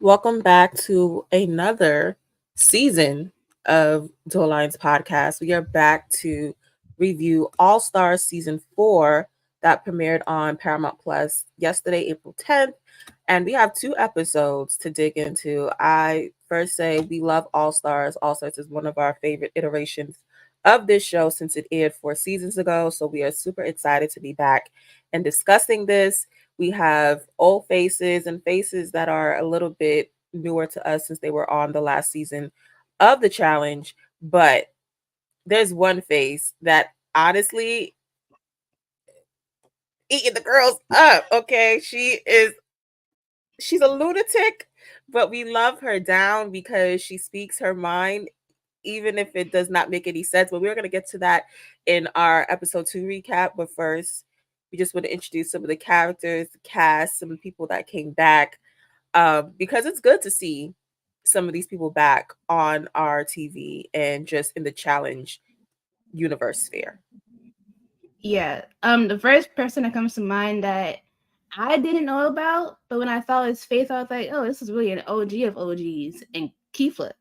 Welcome back to another season of Dual Lines Podcast. We are back to review All Stars Season 4 that premiered on Paramount Plus yesterday, April 10th. And we have two episodes to dig into. I first say we love All Stars. All Stars is one of our favorite iterations of this show since it aired 4 seasons ago. So we are super excited to be back and discussing this. We have old faces and faces that are a little bit newer to us since they were on the last season of the challenge. But there's one face that honestly eating the girls up. Okay. She's a lunatic, but we love her down because she speaks her mind, even if it does not make any sense. But we're going to get to that in our episode 2 recap. But first, we just want to introduce some of the characters, the cast, some of the people that came back, because it's good to see some of these people back on our TV and just in the challenge universe sphere. Yeah. The first person that comes to mind that I didn't know about, but when I saw his face, I was like, oh, this is really an OG of OGs. And Kefla,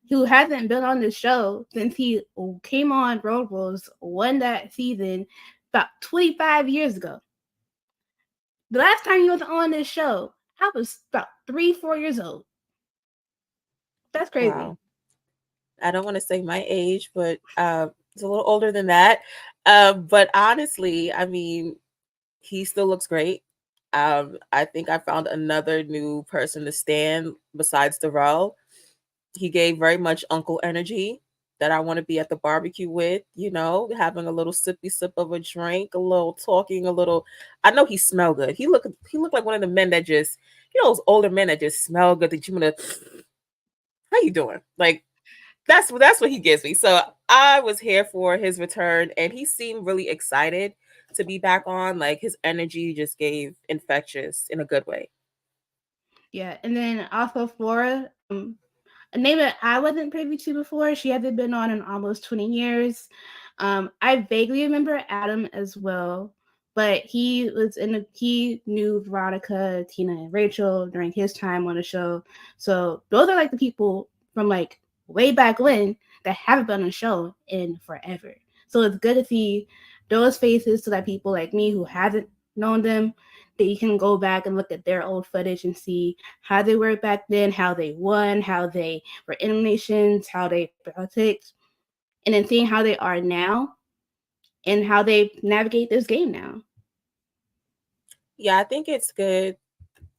who hasn't been on the show since he came on Road Rules, won that season about 25 years ago. The last time he was on this show, I was about 3, 4 years old. That's crazy. Wow. I don't want to say my age, but it's a little older than that. But honestly, I mean, he still looks great. I think I found another new person to stand besides Darrell. He gave very much uncle energy that I want to be at the barbecue with, having a little sippy sip of a drink, a little talking, a little. I know he smelled good. He looked like one of the men that just, those older men that just smell good that you want to, how you doing? Like that's what he gives me. So I was here for his return, and he seemed really excited to be back on. Like his energy just gave infectious in a good way. Yeah. And then also Flora, a name that I wasn't privy to before. She hasn't been on in almost 20 years. I vaguely remember Adam as well, but he knew Veronica, Tina, and Rachel during his time on the show. So those are like the people from like way back when that haven't been on the show in forever. So it's good to see those faces so that people like me who haven't known them, that you can go back and look at their old footage and see how they were back then, how they won, how they were eliminations, how they politics, and then seeing how they are now and how they navigate this game now. Yeah, I think it's good.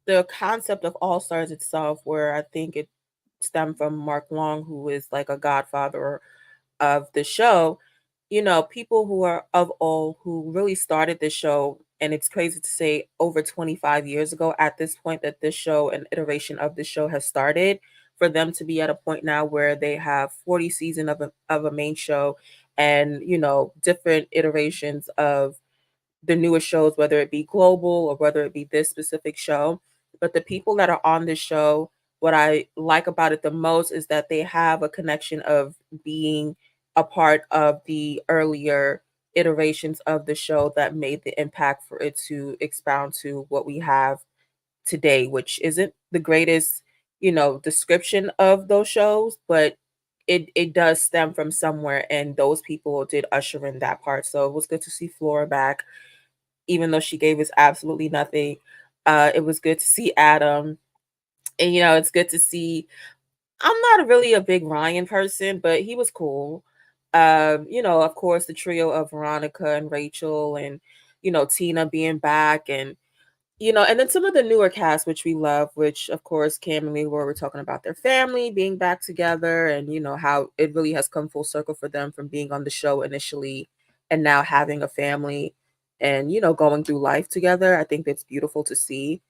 The concept of All Stars itself, where I think it stemmed from Mark Long, who is like a godfather of the show, people who are of old who really started the show. And it's crazy to say over 25 years ago at this point that this show and iteration of the show has started, for them to be at a point now where they have 40 seasons of a main show and, different iterations of the newest shows, whether it be global or whether it be this specific show. But the people that are on this show, what I like about it the most is that they have a connection of being a part of the earlier iterations of the show that made the impact for it to expound to what we have today, which isn't the greatest, description of those shows, but it does stem from somewhere, and those people did usher in that part. So it was good to see Flora back, even though she gave us absolutely nothing. It was good to see Adam. And, it's good to see. I'm not really a big Ryan person, but he was cool. Of course, the trio of Veronica and Rachel and, Tina being back, and then some of the newer cast, which we love, which of course Cam and Leroy were talking about their family being back together, and how it really has come full circle for them from being on the show initially and now having a family and going through life together. I think that's beautiful to see.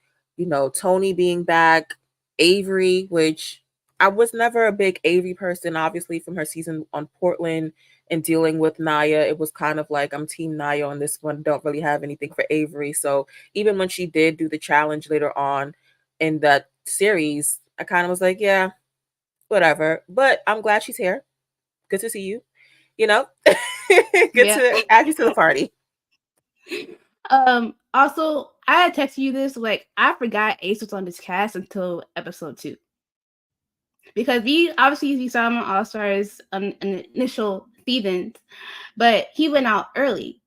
Tony being back, Avery, which I was never a big Avery person, obviously from her season on Portland and dealing with Naya. It was kind of like I'm team Naya on this one. Don't really have anything for Avery. So even when she did do the challenge later on in that series, I kind of was like, yeah, whatever. But I'm glad she's here. Good to see you. Good Yeah. to add you to the party. Also, I had texted you this, like, I forgot Ace was on this cast until episode 2. Because we saw him on All Stars in the initial seasons, but he went out early.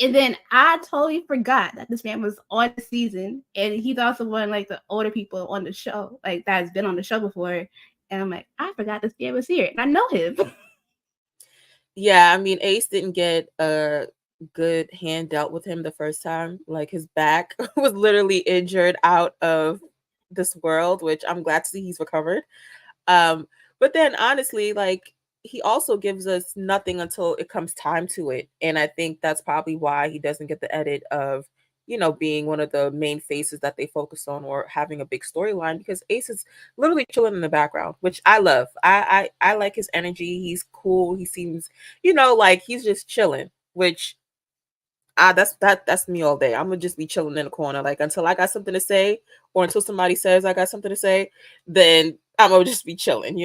And then I totally forgot that this man was on the season, and he's also one of, like, the older people on the show, like, that has been on the show before. And I'm like, I forgot this man was here, and I know him. Yeah, I mean, Ace didn't get a good hand dealt with him the first time. Like his back was literally injured out of this world, which I'm glad to see he's recovered. Um, but then honestly, like he also gives us nothing until it comes time to it. And I think that's probably why he doesn't get the edit of, being one of the main faces that they focus on or having a big storyline because Ace is literally chilling in the background, which I love. I like his energy. He's cool. He seems, like he's just chilling, which that's me all day. I'm gonna just be chilling in the corner, like until I got something to say, or until somebody says I got something to say, then I'm gonna just be chilling.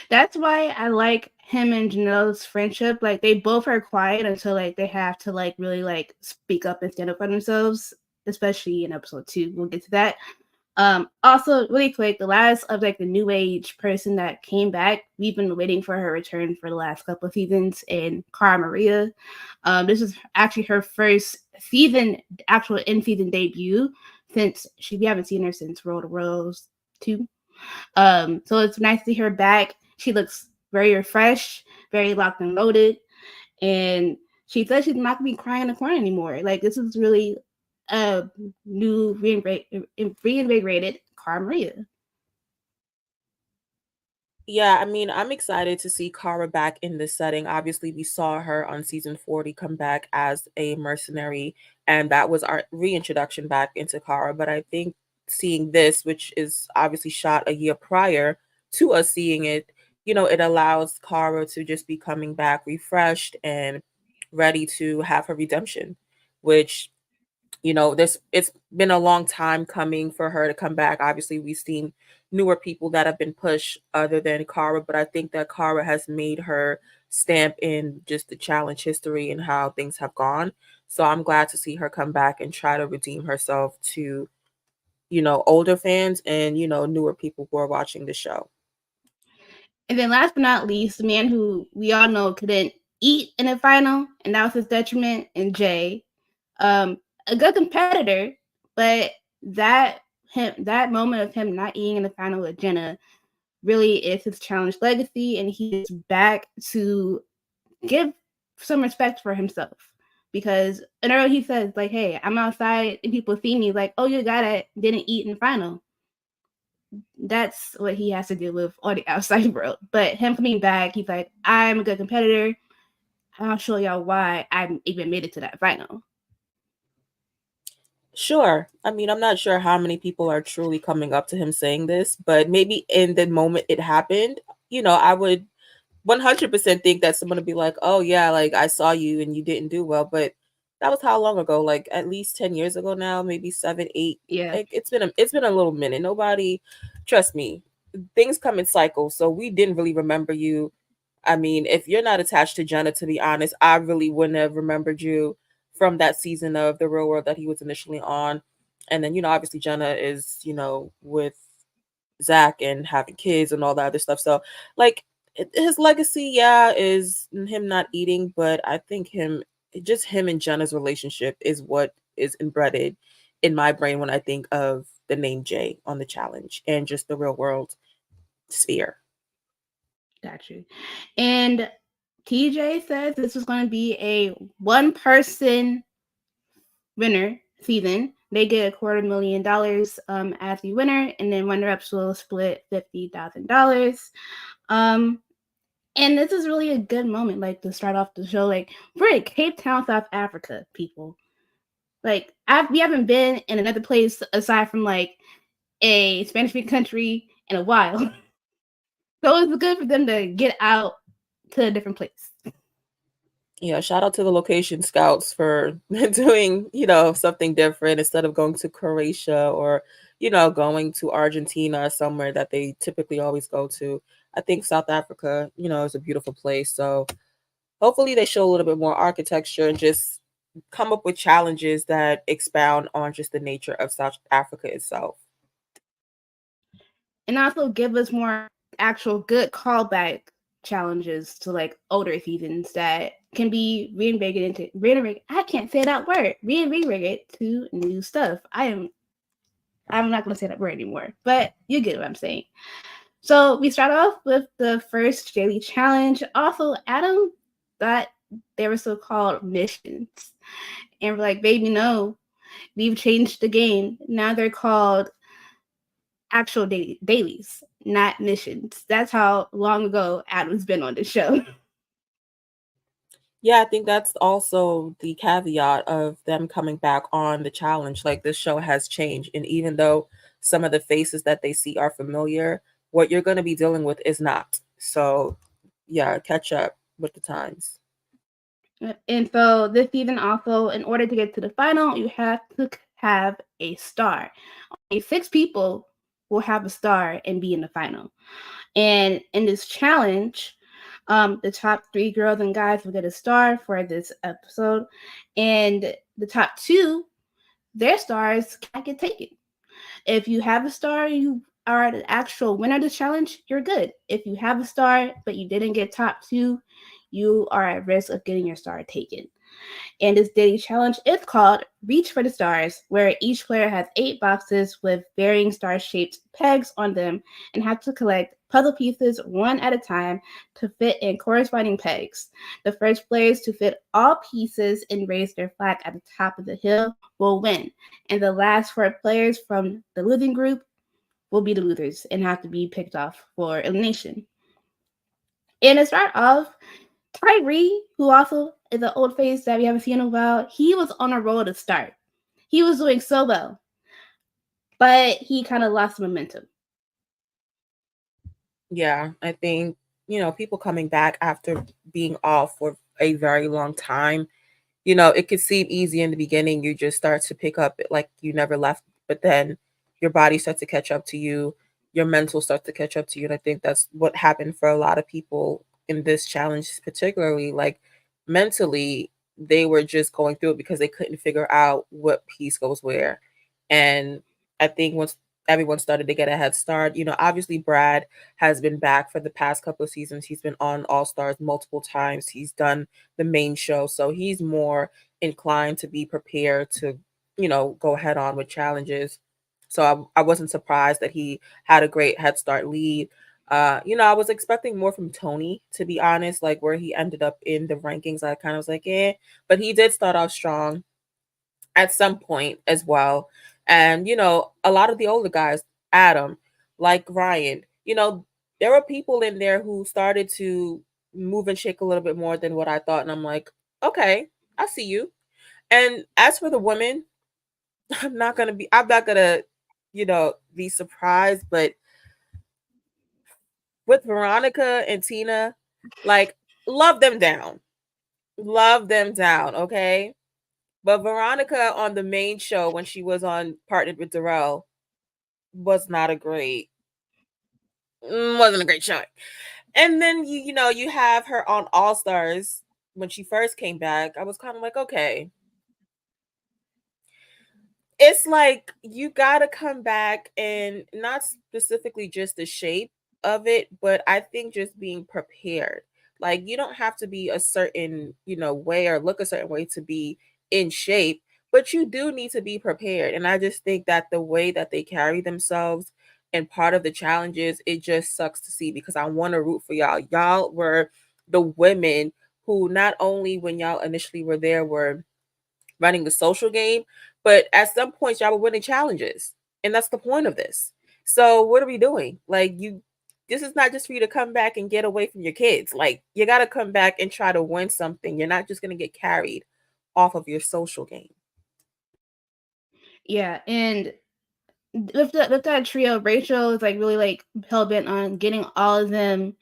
That's why I like him and Janelle's friendship. Like, they both are quiet until, like, they have to, like, really, like, speak up and stand up for themselves, especially in episode 2. We'll get to that. Also, really quick, the last of, like, the new age person that came back, we've been waiting for her return for the last couple of seasons, in Cara Maria. This is actually her first season, actual in-season debut, since we haven't seen her since Roll the Rose 2. So it's nice to see her back. She looks very refreshed, very locked and loaded, and she says she's not gonna be crying in the corner anymore. Like, this is really a new reinvigorated Cara Maria. Yeah, I mean, I'm excited to see Kara back in this setting. Obviously, we saw her on season 40 come back as a mercenary, and that was our reintroduction back into Kara. But I think seeing this, which is obviously shot a year prior to us seeing it, it allows Kara to just be coming back refreshed and ready to have her redemption, which this it's been a long time coming for her to come back. Obviously, we've seen newer people that have been pushed other than Cara, but I think that Cara has made her stamp in just the challenge history and how things have gone. So I'm glad to see her come back and try to redeem herself to, older fans and, newer people who are watching the show. And then last but not least, the man who we all know couldn't eat in the final, and that was his detriment, and Jay. A good competitor, but that moment of him not eating in the final with Jenna really is his challenge legacy, and he's back to give some respect for himself. Because in earlier he says, like, hey, I'm outside and people see me like, oh, you guy that didn't eat in the final. That's what he has to deal with on the outside world. But him coming back, he's like, I'm a good competitor. I'll show y'all why I even made it to that final. Sure. I mean, I'm not sure how many people are truly coming up to him saying this, but maybe in the moment it happened, I would 100% think that someone would be like, "Oh yeah, like I saw you and you didn't do well." But that was how long ago? Like at least 10 years ago now, maybe 7, 8. Yeah. Like it's been a little minute. Nobody, trust me, things come in cycles. So we didn't really remember you. I mean, if you're not attached to Jenna, to be honest, I really wouldn't have remembered you from that season of The Real World that he was initially on. And then, obviously Jenna is, with Zach and having kids and all that other stuff. So, like, his legacy, yeah, is him not eating, but I think just him and Jenna's relationship is what is embedded in my brain when I think of the name Jay on the challenge and just the real world sphere. Got you. And TJ says this was going to be a one person winner season. They get $250,000 as the winner, and then runner ups will split $50,000. Um, and this is really a good moment, like, to start off the show. Like, we're in Cape Town, South Africa, people. Like, we haven't been in another place aside from, like, a Spanish-speaking country in a while. So it's good for them to get out to a different place. Yeah, shout out to the location scouts for doing, something different instead of going to Croatia or, going to Argentina, somewhere that they typically always go to. I think South Africa, is a beautiful place. So hopefully they show a little bit more architecture and just come up with challenges that expound on just the nature of South Africa itself. And also give us more actual good callback challenges to like older seasons that can be reinvigorated. I can't say that word. Reinvigorated to new stuff. I'm not gonna say that word anymore, but you get what I'm saying. So we start off with the first daily challenge. Also, Adam thought they were so called missions. And we're like, baby, no, we've changed the game. Now they're called actual dailies, not missions. That's how long ago Adam's been on the show. Yeah, I think that's also the caveat of them coming back on the challenge. Like this show has changed. And even though some of the faces that they see are familiar, what you're going to be dealing with is not. So, yeah, catch up with the times. And so this season also, in order to get to the final, you have to have a star. Only 6 people will have a star and be in the final. And in this challenge, the top 3 girls and guys will get a star for this episode, and the top 2, their stars can't get taken. If you have a star, you are the actual winner of the challenge, you're good. If you have a star but you didn't get top 2, you are at risk of getting your star taken. And this daily challenge is called Reach for the Stars, where each player has 8 boxes with varying star shaped pegs on them and have to collect puzzle pieces one at a time to fit in corresponding pegs. The first players to fit all pieces and raise their flag at the top of the hill will win. And the last 4 players from the losing group will be the losers and have to be picked off for elimination. And to start off, Tyrie, who also is an old face that we haven't seen in a while, he was on a roll to start. He was doing so well, but he kind of lost momentum. Yeah, I think, people coming back after being off for a very long time, it could seem easy in the beginning. You just start to pick up like you never left, but then your body starts to catch up to you, your mental starts to catch up to you. And I think that's what happened for a lot of people in this challenge, particularly like mentally, they were just going through it because they couldn't figure out what piece goes where. And I think once everyone started to get a head start, obviously Brad has been back for the past couple of seasons. He's been on All Stars multiple times. He's done the main show. So he's more inclined to be prepared to, go head on with challenges. So I wasn't surprised that he had a great head start lead. I was expecting more from Tony, to be honest, like where he ended up in the rankings. I kind of was like, eh, but he did start off strong at some point as well. And, a lot of the older guys, Adam, like Ryan, there were people in there who started to move and shake a little bit more than what I thought. And I'm like, okay, I see you. And as for the women, I'm not gonna, be surprised, but with Veronica and Tina, like, love them down. Love them down, okay? But Veronica on the main show when she was on partnered with Darrell was not a great wasn't a great show. And then you have her on All Stars when she first came back. I was kind of like, okay, it's like you gotta come back and not specifically just the shape of it, but I think just being prepared. Like you don't have to be a certain, way or look a certain way to be in shape, but you do need to be prepared. And I just think that the way that they carry themselves and part of the challenges, it just sucks to see because I want to root for y'all. Y'all were the women who not only when y'all initially were there were running the social game, but at some point y'all were winning challenges. And that's the point of this. So what are we doing? Like this is not just for you to come back and get away from your kids. Like you got to come back and try to win something. You're not just going to get carried off of your social game. Yeah, and with that trio, Rachel is like really like hell bent on getting all of them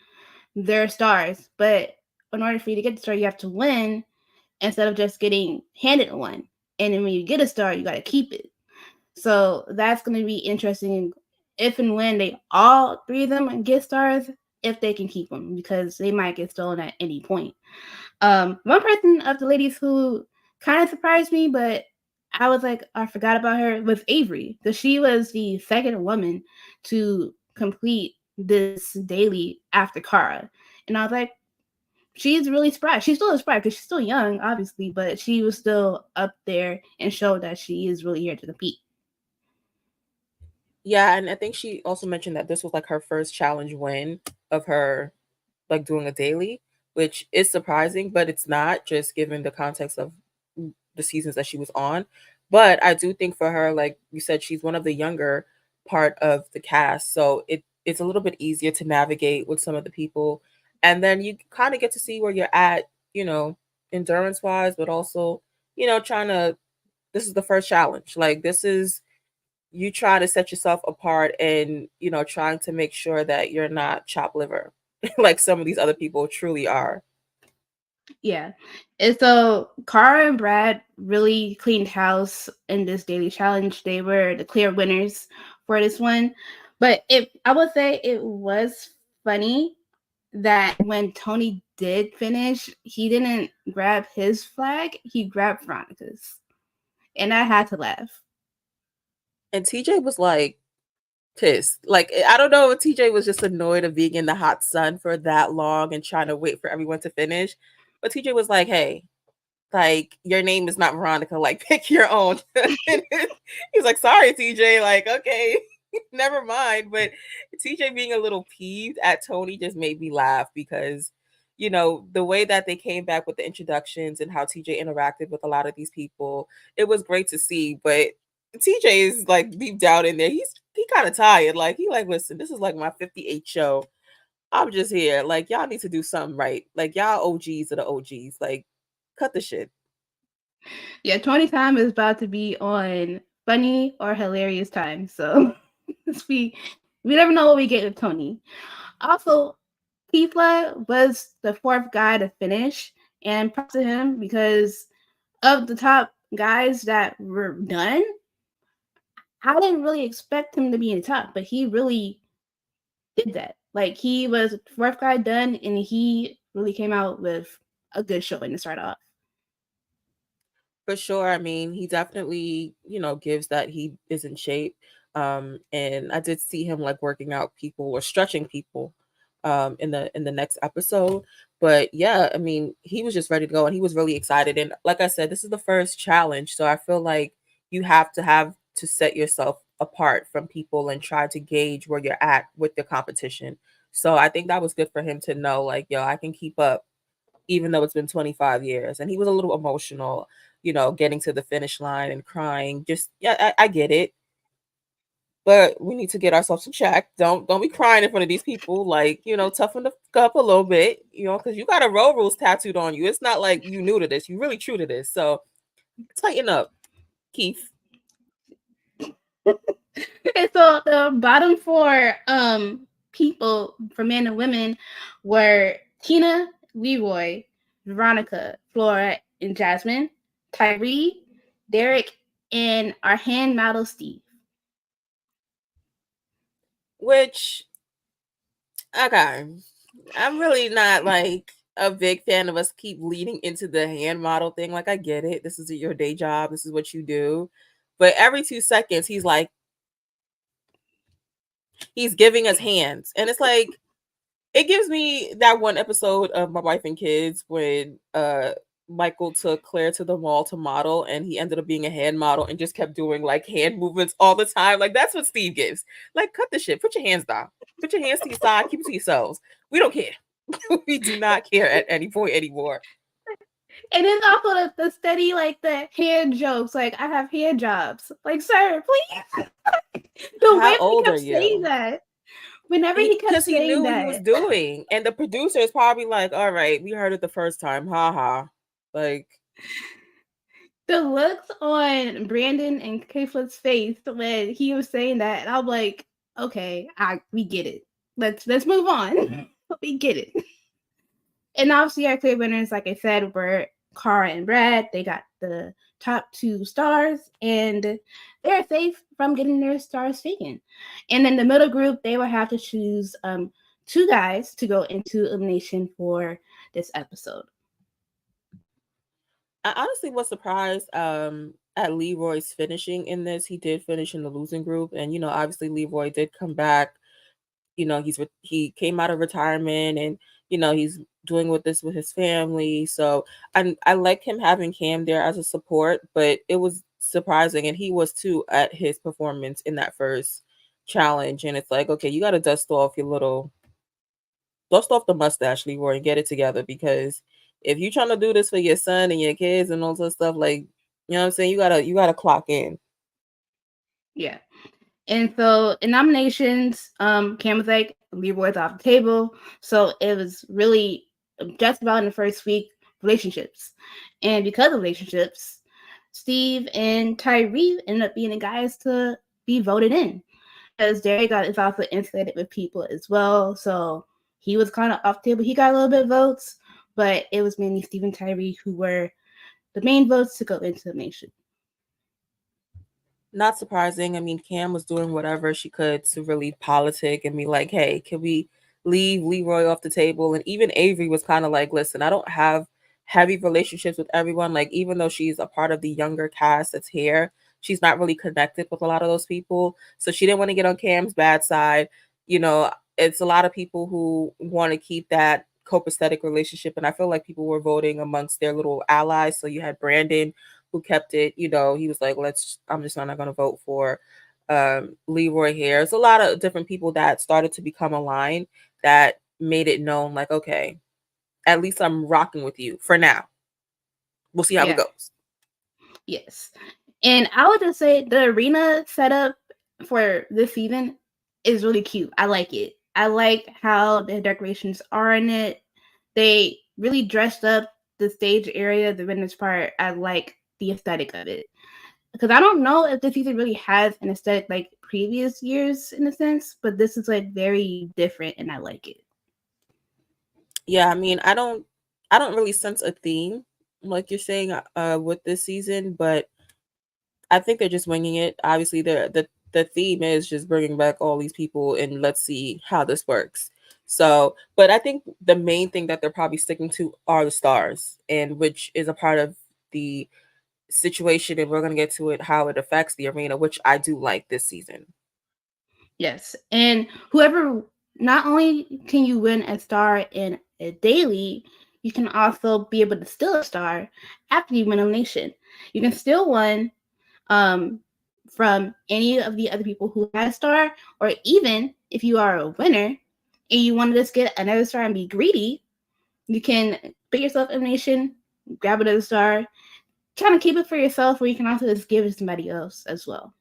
their stars, but in order for you to get the star, you have to win instead of just getting handed one. And then when you get a star, you got to keep it. So that's going to be interesting if and when they all 3 of them get stars, if they can keep them because they might get stolen at any point. One person of the ladies who kind of surprised me, but I was like, I forgot about her with Avery because she was the second woman to complete this daily after Cara. And I was like, she's really surprised. She's still surprised because she's still young, obviously, but she was still up there and showed that she is really here to compete. Yeah, and I think she also mentioned that this was like her first challenge win of her like doing a daily, which is surprising, but it's not just given the context of the seasons that she was on. But I do think for her, like you said, she's one of the younger part of the cast, so it's a little bit easier to navigate with some of the people, and then you kind of get to see where you're at, you know, endurance wise, but also, you know, trying to. This is the first challenge. Like this is you try to set yourself apart and, you know, trying to make sure that you're not chopped liver like some of these other people truly are. Yeah. And so Cara and Brad really cleaned house in this daily challenge. They were the clear winners for this one. But I would say it was funny that when Tony did finish, he didn't grab his flag, he grabbed Veronica's. And I had to laugh. And TJ was like pissed. Like I don't know if TJ was just annoyed of being in the hot sun for that long and trying to wait for everyone to finish. But TJ was like, "Hey, like your name is not Veronica, like pick your own." He's like, "Sorry, TJ, like okay." Never mind. But TJ being a little peeved at Tony just made me laugh because, you know, the way that they came back with the introductions and how TJ interacted with a lot of these people, it was great to see. But TJ is like deep down in there. He kind of tired. Like he like, listen, this is like my 58th show. I'm just here. Like y'all need to do something right. Like y'all OGs are the OGs. Like cut the shit. Yeah, Tony time is about to be on funny or hilarious time. So we never know what we get with Tony. Also, Kefla was the fourth guy to finish, and props to him because of the top guys that were done. I didn't really expect him to be in the top, but he really did that. Like he was the fourth guy done, and he really came out with a good showing to start off. For sure. I mean, he definitely, you know, gives that he is in shape. And I did see him like working out people or stretching people in the next episode. But yeah, I mean, he was just ready to go and he was really excited. And like I said, this is the first challenge. So I feel like you have to set yourself apart from people and try to gauge where you're at with the competition. So I think that was good for him to know, like, yo, I can keep up even though it's been 25 years. And he was a little emotional, you know, getting to the finish line and crying. Just yeah, I get it. But we need to get ourselves in check. Don't be crying in front of these people. Like, you know, toughen the fuck up a little bit, you know, because you got a road rules tattooed on you. It's not like you new to this. You really true to this. So tighten up, Keith. And so the bottom four people for men and women were Tina, Leroy, Veronica, Flora, and Jasmine, Tyrie, Derek, and our hand model Steve. Which okay. I'm really not like a big fan of us keep leading into the hand model thing. Like I get it. This is your day job. This is what you do. But every 2 seconds he's giving us hands. And it's like it gives me that one episode of My Wife and Kids when Michael took Claire to the mall to model and he ended up being a hand model and just kept doing like hand movements all the time. Like that's what Steve gives. Like cut the shit. Put your hands down. Put your hands to your side. Keep it to yourselves. We don't care. We do not care at any point anymore. And then also the steady, like the hand jokes, like I have hand jobs. Like, sir, please. The way How he old are kept saying you? that. Whenever he kept Because he saying knew what he was that, doing. And the producer is probably like, all right, we heard it the first time. Ha ha. Like, the looks on Brandon and Kefla's face when he was saying that, and I'm like, okay, we get it. Let's move on. We get it. And obviously our clear winners, like I said, were Cara and Brad. They got the top 2 stars and they're safe from getting their stars taken. And in the middle group, they will have to choose 2 guys to go into elimination for this episode. I honestly was surprised at Leroy's finishing in this. He did finish in the losing group, and obviously Leroy did come back. He came out of retirement, and he's doing with this with his family. So I like him having Cam there as a support, but it was surprising, and he was too at his performance in that first challenge. And it's like, okay, you got to dust off the mustache, Leroy, and get it together, because if you're trying to do this for your son and your kids and all that stuff, like, you know what I'm saying, you gotta clock in. Yeah. And so in nominations, Cam was like, Leroy's off the table. So it was really just about in the first week relationships. And because of relationships, Steve and Tyrie ended up being the guys to be voted in. Because Derek is also insulated with people as well. So he was kind of off the table. He got a little bit of votes, but it was mainly Steve and Tyrie who were the main votes to go into the nation. Not surprising. I mean, Cam was doing whatever she could to really politic and be like, hey, can we leave Leroy off the table? And even Avery was kind of like, listen, I don't have heavy relationships with everyone. Like, even though she's a part of the younger cast that's here, she's not really connected with a lot of those people. So she didn't want to get on Cam's bad side. You know, it's a lot of people who want to keep that copacetic relationship. And I feel like people were voting amongst their little allies. So you had Brandon, who kept it. He was like, I'm just not going to vote for Leroy here. It's a lot of different people that started to become aligned that made it known, like, okay, at least I'm rocking with you for now. We'll see how it Yeah. goes. Yes. And I would just say the arena setup for this season is really cute. I like it. I like how the decorations are in it. They really dressed up the stage area, the vendors part. I like the aesthetic of it. Because I don't know if this season really has an aesthetic like previous years in a sense, but this is like very different and I like it. Yeah, I mean, I don't really sense a theme like you're saying with this season, but I think they're just winging it. Obviously, the theme is just bringing back all these people, and let's see how this works. So, but I think the main thing that they're probably sticking to are the stars, and which is a part of the situation, and we're gonna get to it how it affects the arena, which I do like this season. Yes. And whoever, not only can you win a star in a daily, you can also be able to steal a star after you win elimination. You can steal one um, from any of the other people who had a star, or even if you are a winner and you want to just get another star and be greedy, you can pick yourself elimination, grab another star, kind of keep it for yourself, or you can also just give it to somebody else as well.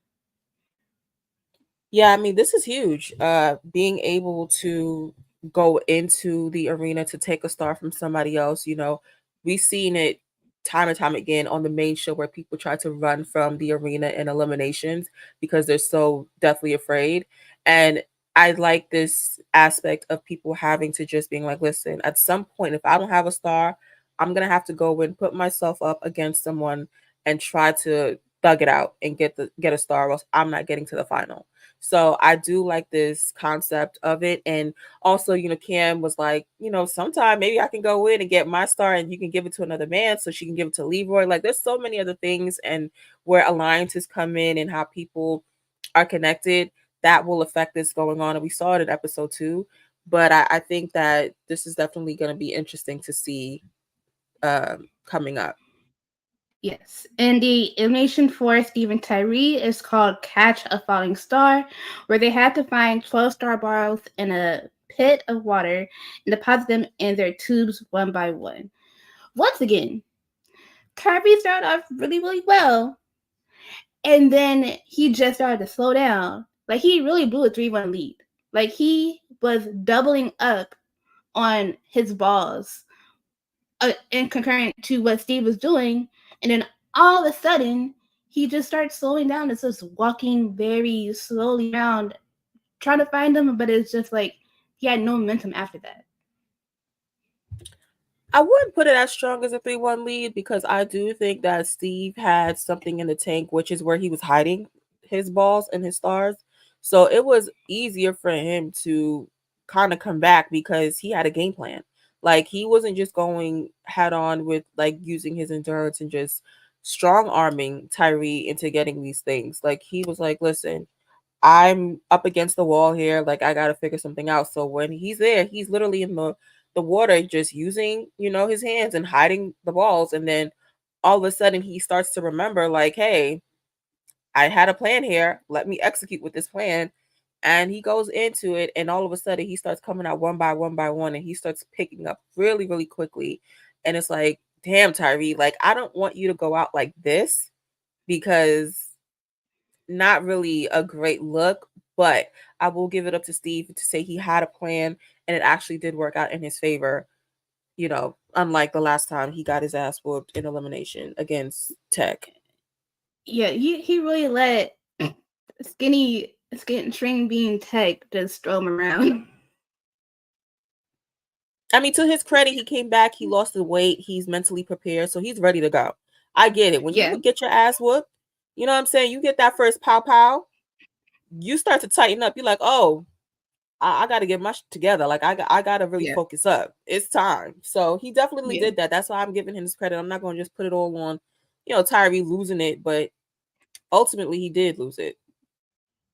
Yeah, I mean, this is huge. Being able to go into the arena to take a star from somebody else, we've seen it time and time again on the main show where people try to run from the arena in eliminations because they're so deathly afraid. And I like this aspect of people having to just being like, listen, at some point, if I don't have a star, I'm gonna have to go and put myself up against someone and try to thug it out and get a star, or else I'm not getting to the final. So I do like this concept of it. And also, Cam was like, sometime maybe I can go in and get my star and you can give it to another man so she can give it to Leroy. Like there's so many other things, and where alliances come in and how people are connected that will affect this going on. And we saw it in episode 2. But I think that this is definitely going to be interesting to see coming up. Yes. And the elimination for Steve and Tyrie is called Catch a Falling Star, where they had to find 12 star balls in a pit of water and deposit them in their tubes one by one. Once again, Kirby started off really, really well. And then he just started to slow down. Like he really blew a 3-1 lead. Like he was doubling up on his balls in concurrent to what Steve was doing, and then all of a sudden he just starts slowing down. It's just walking very slowly around, trying to find them, but it's just like he had no momentum after that. I wouldn't put it as strong as a 3-1 lead because I do think that Steve had something in the tank, which is where he was hiding his balls and his stars. So it was easier for him to kind of come back because he had a game plan. Like he wasn't just going head on with like using his endurance and just strong arming Tyrie into getting these things. Like he was like, listen, I'm up against the wall here. Like I gotta figure something out. So when he's there, he's literally in the water, just using his hands and hiding the balls. And then all of a sudden, he starts to remember, like, hey, I had a plan here. Let me execute with this plan. And he goes into it, and all of a sudden, he starts coming out one by one, and he starts picking up really, really quickly. And it's like, damn, Tyrie, like I don't want you to go out like this because not really a great look, but I will give it up to Steve to say he had a plan and it actually did work out in his favor, unlike the last time he got his ass whooped in elimination against Tech. Yeah, he really let skin string being Tech just throw him around. I mean, to his credit, he came back, he lost the weight, he's mentally prepared, so he's ready to go. I get it. When you Yeah. get your ass whooped, you know what I'm saying? You get that first pow pow, you start to tighten up. You're like, oh, I got to get my shit together. Like I got to really Yeah. focus up. It's time. So he definitely Yeah. did that. That's why I'm giving him his credit. I'm not going to just put it all on, Tyrie losing it, but ultimately he did lose it.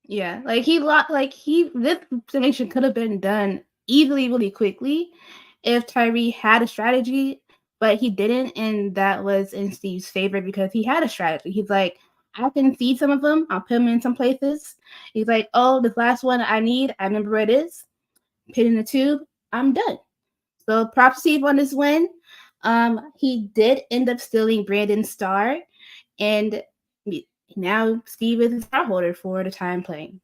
Yeah, like this explanation could have been done easily, really quickly, if Tyrie had a strategy, but he didn't, and that was in Steve's favor because he had a strategy. He's like, I can see some of them. I'll put them in some places. He's like, oh, this last one I remember where it is. Put in the tube. I'm done. So props to Steve on this win. He did end up stealing Brandon's star, and now Steve is the star holder for the time playing.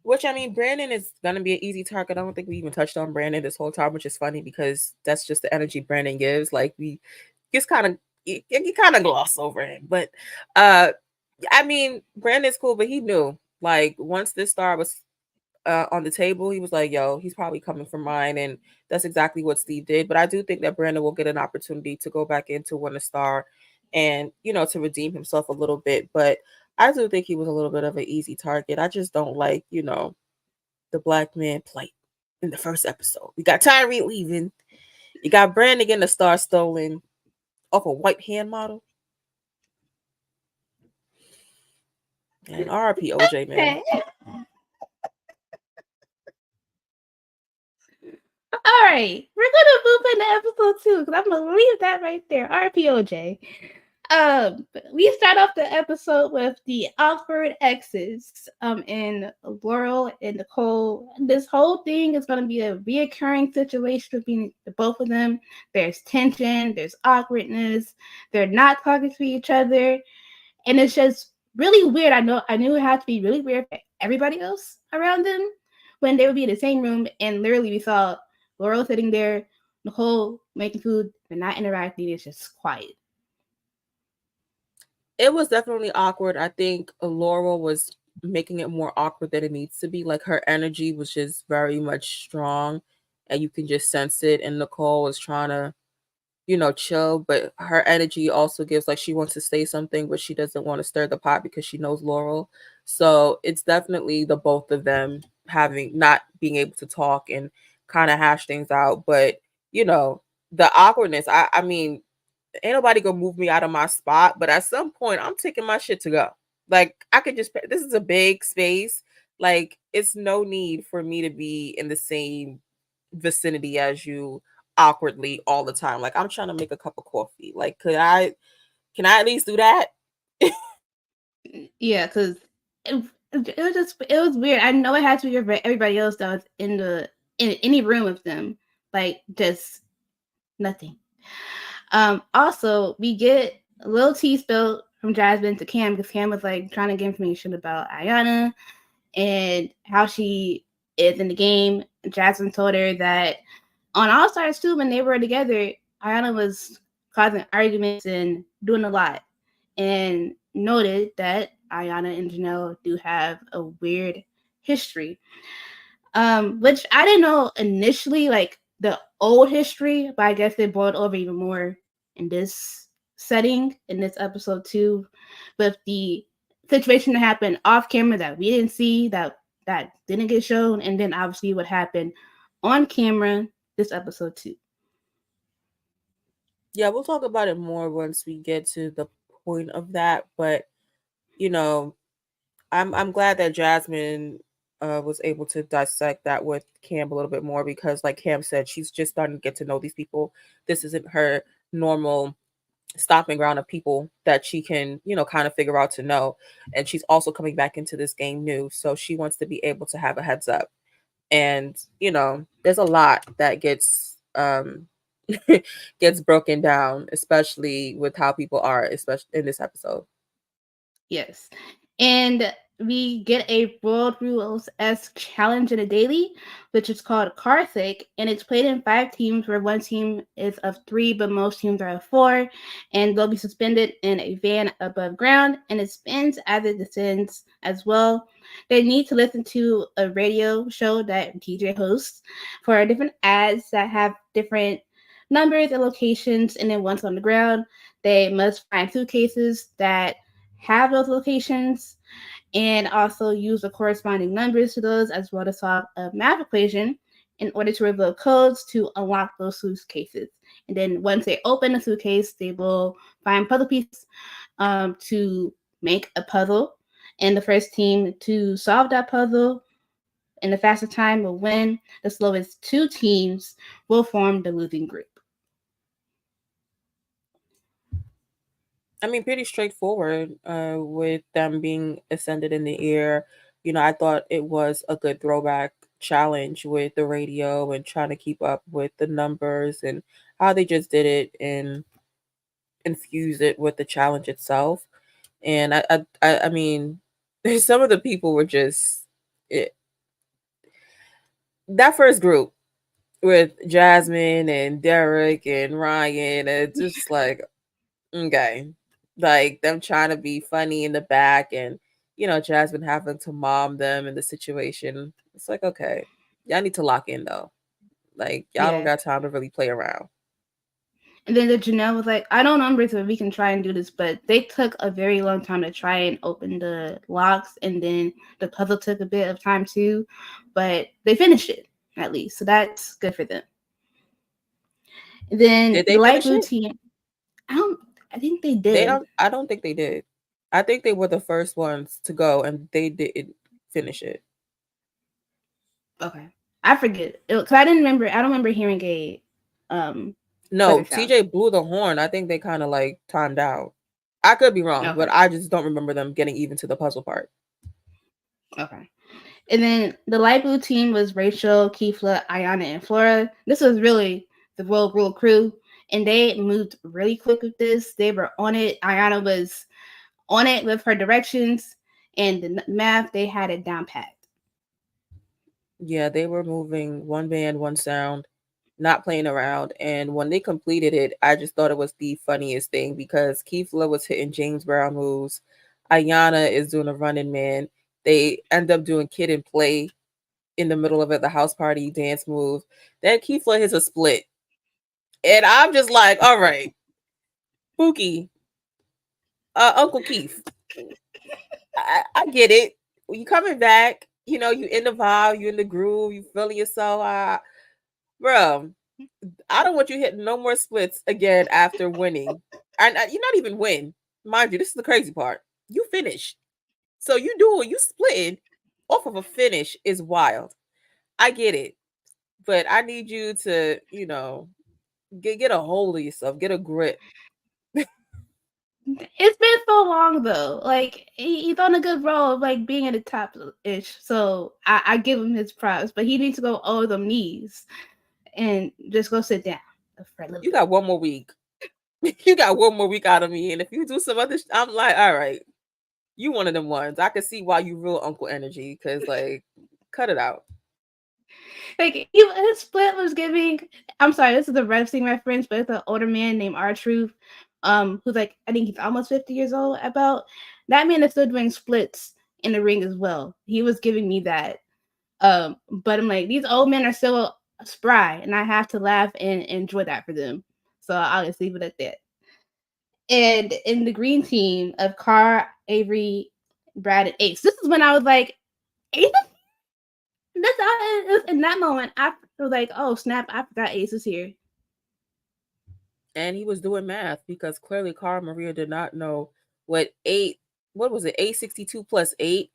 Which I mean, Brandon is gonna be an easy target. I don't think we even touched on Brandon this whole time, which is funny because that's just the energy Brandon gives. Like we just kind of you kind of gloss over him, but uh, I mean, Brandon's cool, but he knew like once this star was on the table, he was like, yo, he's probably coming for mine. And that's exactly what Steve did. But I do think that Brandon will get an opportunity to go back into win a star and, to redeem himself a little bit. But I do think he was a little bit of an easy target. I just don't like, the black man plight in the first episode. We got Tyrie leaving. You got Brandon getting the star stolen off a white hand model. And RP OJ, man. Okay. All right, we're gonna move into episode 2 because I'm gonna leave that right there. RPOJ. We start off the episode with the awkward exes. In Laurel and Nicole. This whole thing is gonna be a reoccurring situation between the both of them. There's tension. There's awkwardness. They're not talking to each other, and it's just really weird. I knew it had to be really weird for everybody else around them when they would be in the same room, and literally we saw Laurel sitting there, Nicole making food, they're not interacting. It's just quiet. It was definitely awkward. I think Laurel was making it more awkward than it needs to be. Like her energy was just very much strong and you can just sense it. And Nicole was trying to, chill, but her energy also gives like she wants to say something, but she doesn't want to stir the pot because she knows Laurel. So it's definitely the both of them having not being able to talk and kind of hash things out. But, the awkwardness, I mean, ain't nobody gonna move me out of my spot, but at some point I'm taking my shit to go. Like I could just this is a big space. Like it's no need for me to be in the same vicinity as you awkwardly all the time. Like I'm trying to make a cup of coffee. Like can I at least do that? Yeah, because it was weird. I know it had to be for everybody else that was in any room with them, like just nothing. Also, we get a little tea spilled from Jasmine to Cam because Cam was like trying to get information about Ayanna and how she is in the game. Jasmine told her that on All Stars 2, when they were together, Ayanna was causing arguments and doing a lot, and noted that Ayanna and Janelle do have a weird history, which I didn't know initially, like the old history, but I guess they boiled over even more in this setting, in this episode 2, with the situation that happened off camera that we didn't see, that didn't get shown, and then obviously what happened on camera this episode too. Yeah, we'll talk about it more once we get to the point of that. But you know, I'm glad that Jasmine was able to dissect that with Cam a little bit more because, like Cam said, she's just starting to get to know these people. This isn't her normal stopping ground of people that she can, kind of figure out to know. And she's also coming back into this game new, so she wants to be able to have a heads up. And there's a lot that gets gets broken down, especially with how people are, especially in this episode. Yes. And we get a World Rules esque challenge in a daily, which is called Karthik, and it's played in 5 teams where one team is of 3, but most teams are of 4, and they'll be suspended in a van above ground, and it spins as it descends as well. They need to listen to a radio show that DJ hosts for different ads that have different numbers and locations, and then once on the ground, they must find suitcases that have those locations and also use the corresponding numbers to those as well to solve a math equation in order to reveal codes to unlock those suitcases. And then once they open the suitcase, they will find puzzle pieces to make a puzzle. And the first team to solve that puzzle in the fastest time will win. The slowest 2 teams will form the losing group. I mean, pretty straightforward with them being ascended in the air. I thought it was a good throwback challenge with the radio and trying to keep up with the numbers and how they just did it and infuse it with the challenge itself. And I mean, some of the people were just it, that first group with Jasmine and Derek and Ryan. It's just like, okay, like them trying to be funny in the back, and Jasmine having to mom them in the situation. It's like, okay, y'all need to lock in though. Like y'all don't Yeah. got time to really play around. And then the Janelle was like, I don't know so we can try and do this, but they took a very long time to try and open the locks, and then the puzzle took a bit of time too, but they finished it at least, so that's good for them. And then Did the they light finish blue it? team, I don't, I think they They did. don't. I don't think they did. I think they were the first ones to go, and they didn't finish it. Okay, I forget because I didn't remember. I don't remember hearing a No, buzzer sound. TJ blew the horn. I think they kind of like timed out. I could be wrong, but Okay, I just don't remember them getting even to the puzzle part. okay. And then the light blue team was Rachel, Kefla, Ayanna, and Flora. This was really the World Rule crew, and they moved really quick with this. They were on it. Ayanna was on it with her directions, and the math, they had it down pat. Yeah, they were moving one band, one sound, not playing around. And when they completed it, I just thought it was the funniest thing because Kefla was hitting James Brown moves. Ayanna is doing a running man. They end up doing kid and play in the middle of it, the house party dance move. Then Kefla hits a split. And I'm just like, all right, Pookie, Uncle Keith, I get it. You coming back, you in the vibe, you in the groove, you feeling yourself. Bro, I don't want you hitting no more splits again after winning. And you're not even win. Mind you, this is the crazy part. You finished. So you splitting off of a finish is wild. I get it. But I need you to, get a hold of yourself, get a grip. It's been so long though. Like he's on a good roll of like being at the top ish. So I give him his props, but he needs to go over them knees and just go sit down for a little You bit. got one more week. You got one more week out of me. And if you do some other I'm like, all right, you one of them ones. I can see why you real uncle energy, because like, cut it out. Like his split was giving. I'm sorry, this is a wrestling reference, but it's an older man named R Truth, who's like I think he's almost 50 years old. About that man is still doing splits in the ring as well. He was giving me that. But I'm like these old men are still spry, and I have to laugh and enjoy that for them. So I'll just leave it at that. And in the green team of Carr, Avery, Brad, and Ace, this is when I was like, Ace, that's in that moment. I It was like, oh snap, I forgot Ace is here. And he was doing math because clearly Cara Maria did not know what eight, what was it, 862 plus 8.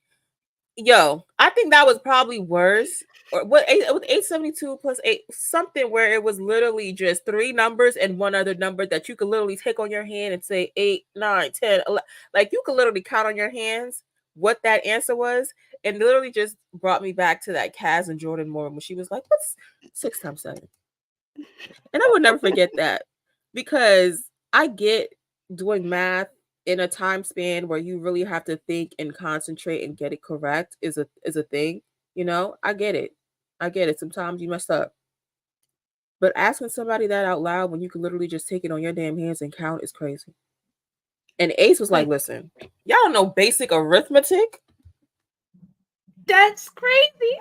Yo, I think that was probably worse. Or what, it was 872 plus 8, something where it was literally just three numbers and one other number that you could literally take on your hand and say 8, 9, 10, 11. Like you could literally count on your hands what that answer was. And literally just brought me back to that Kaz and Jordan moment when she was like, what's 6 times 7? And I will never forget that because I get doing math in a time span where you really have to think and concentrate and get it correct is a thing. You know, I get it. I get it. Sometimes you mess up. But asking somebody that out loud when you can literally just take it on your damn hands and count is crazy. And Ace was like, Like, listen, y'all don't know basic arithmetic. that's crazy.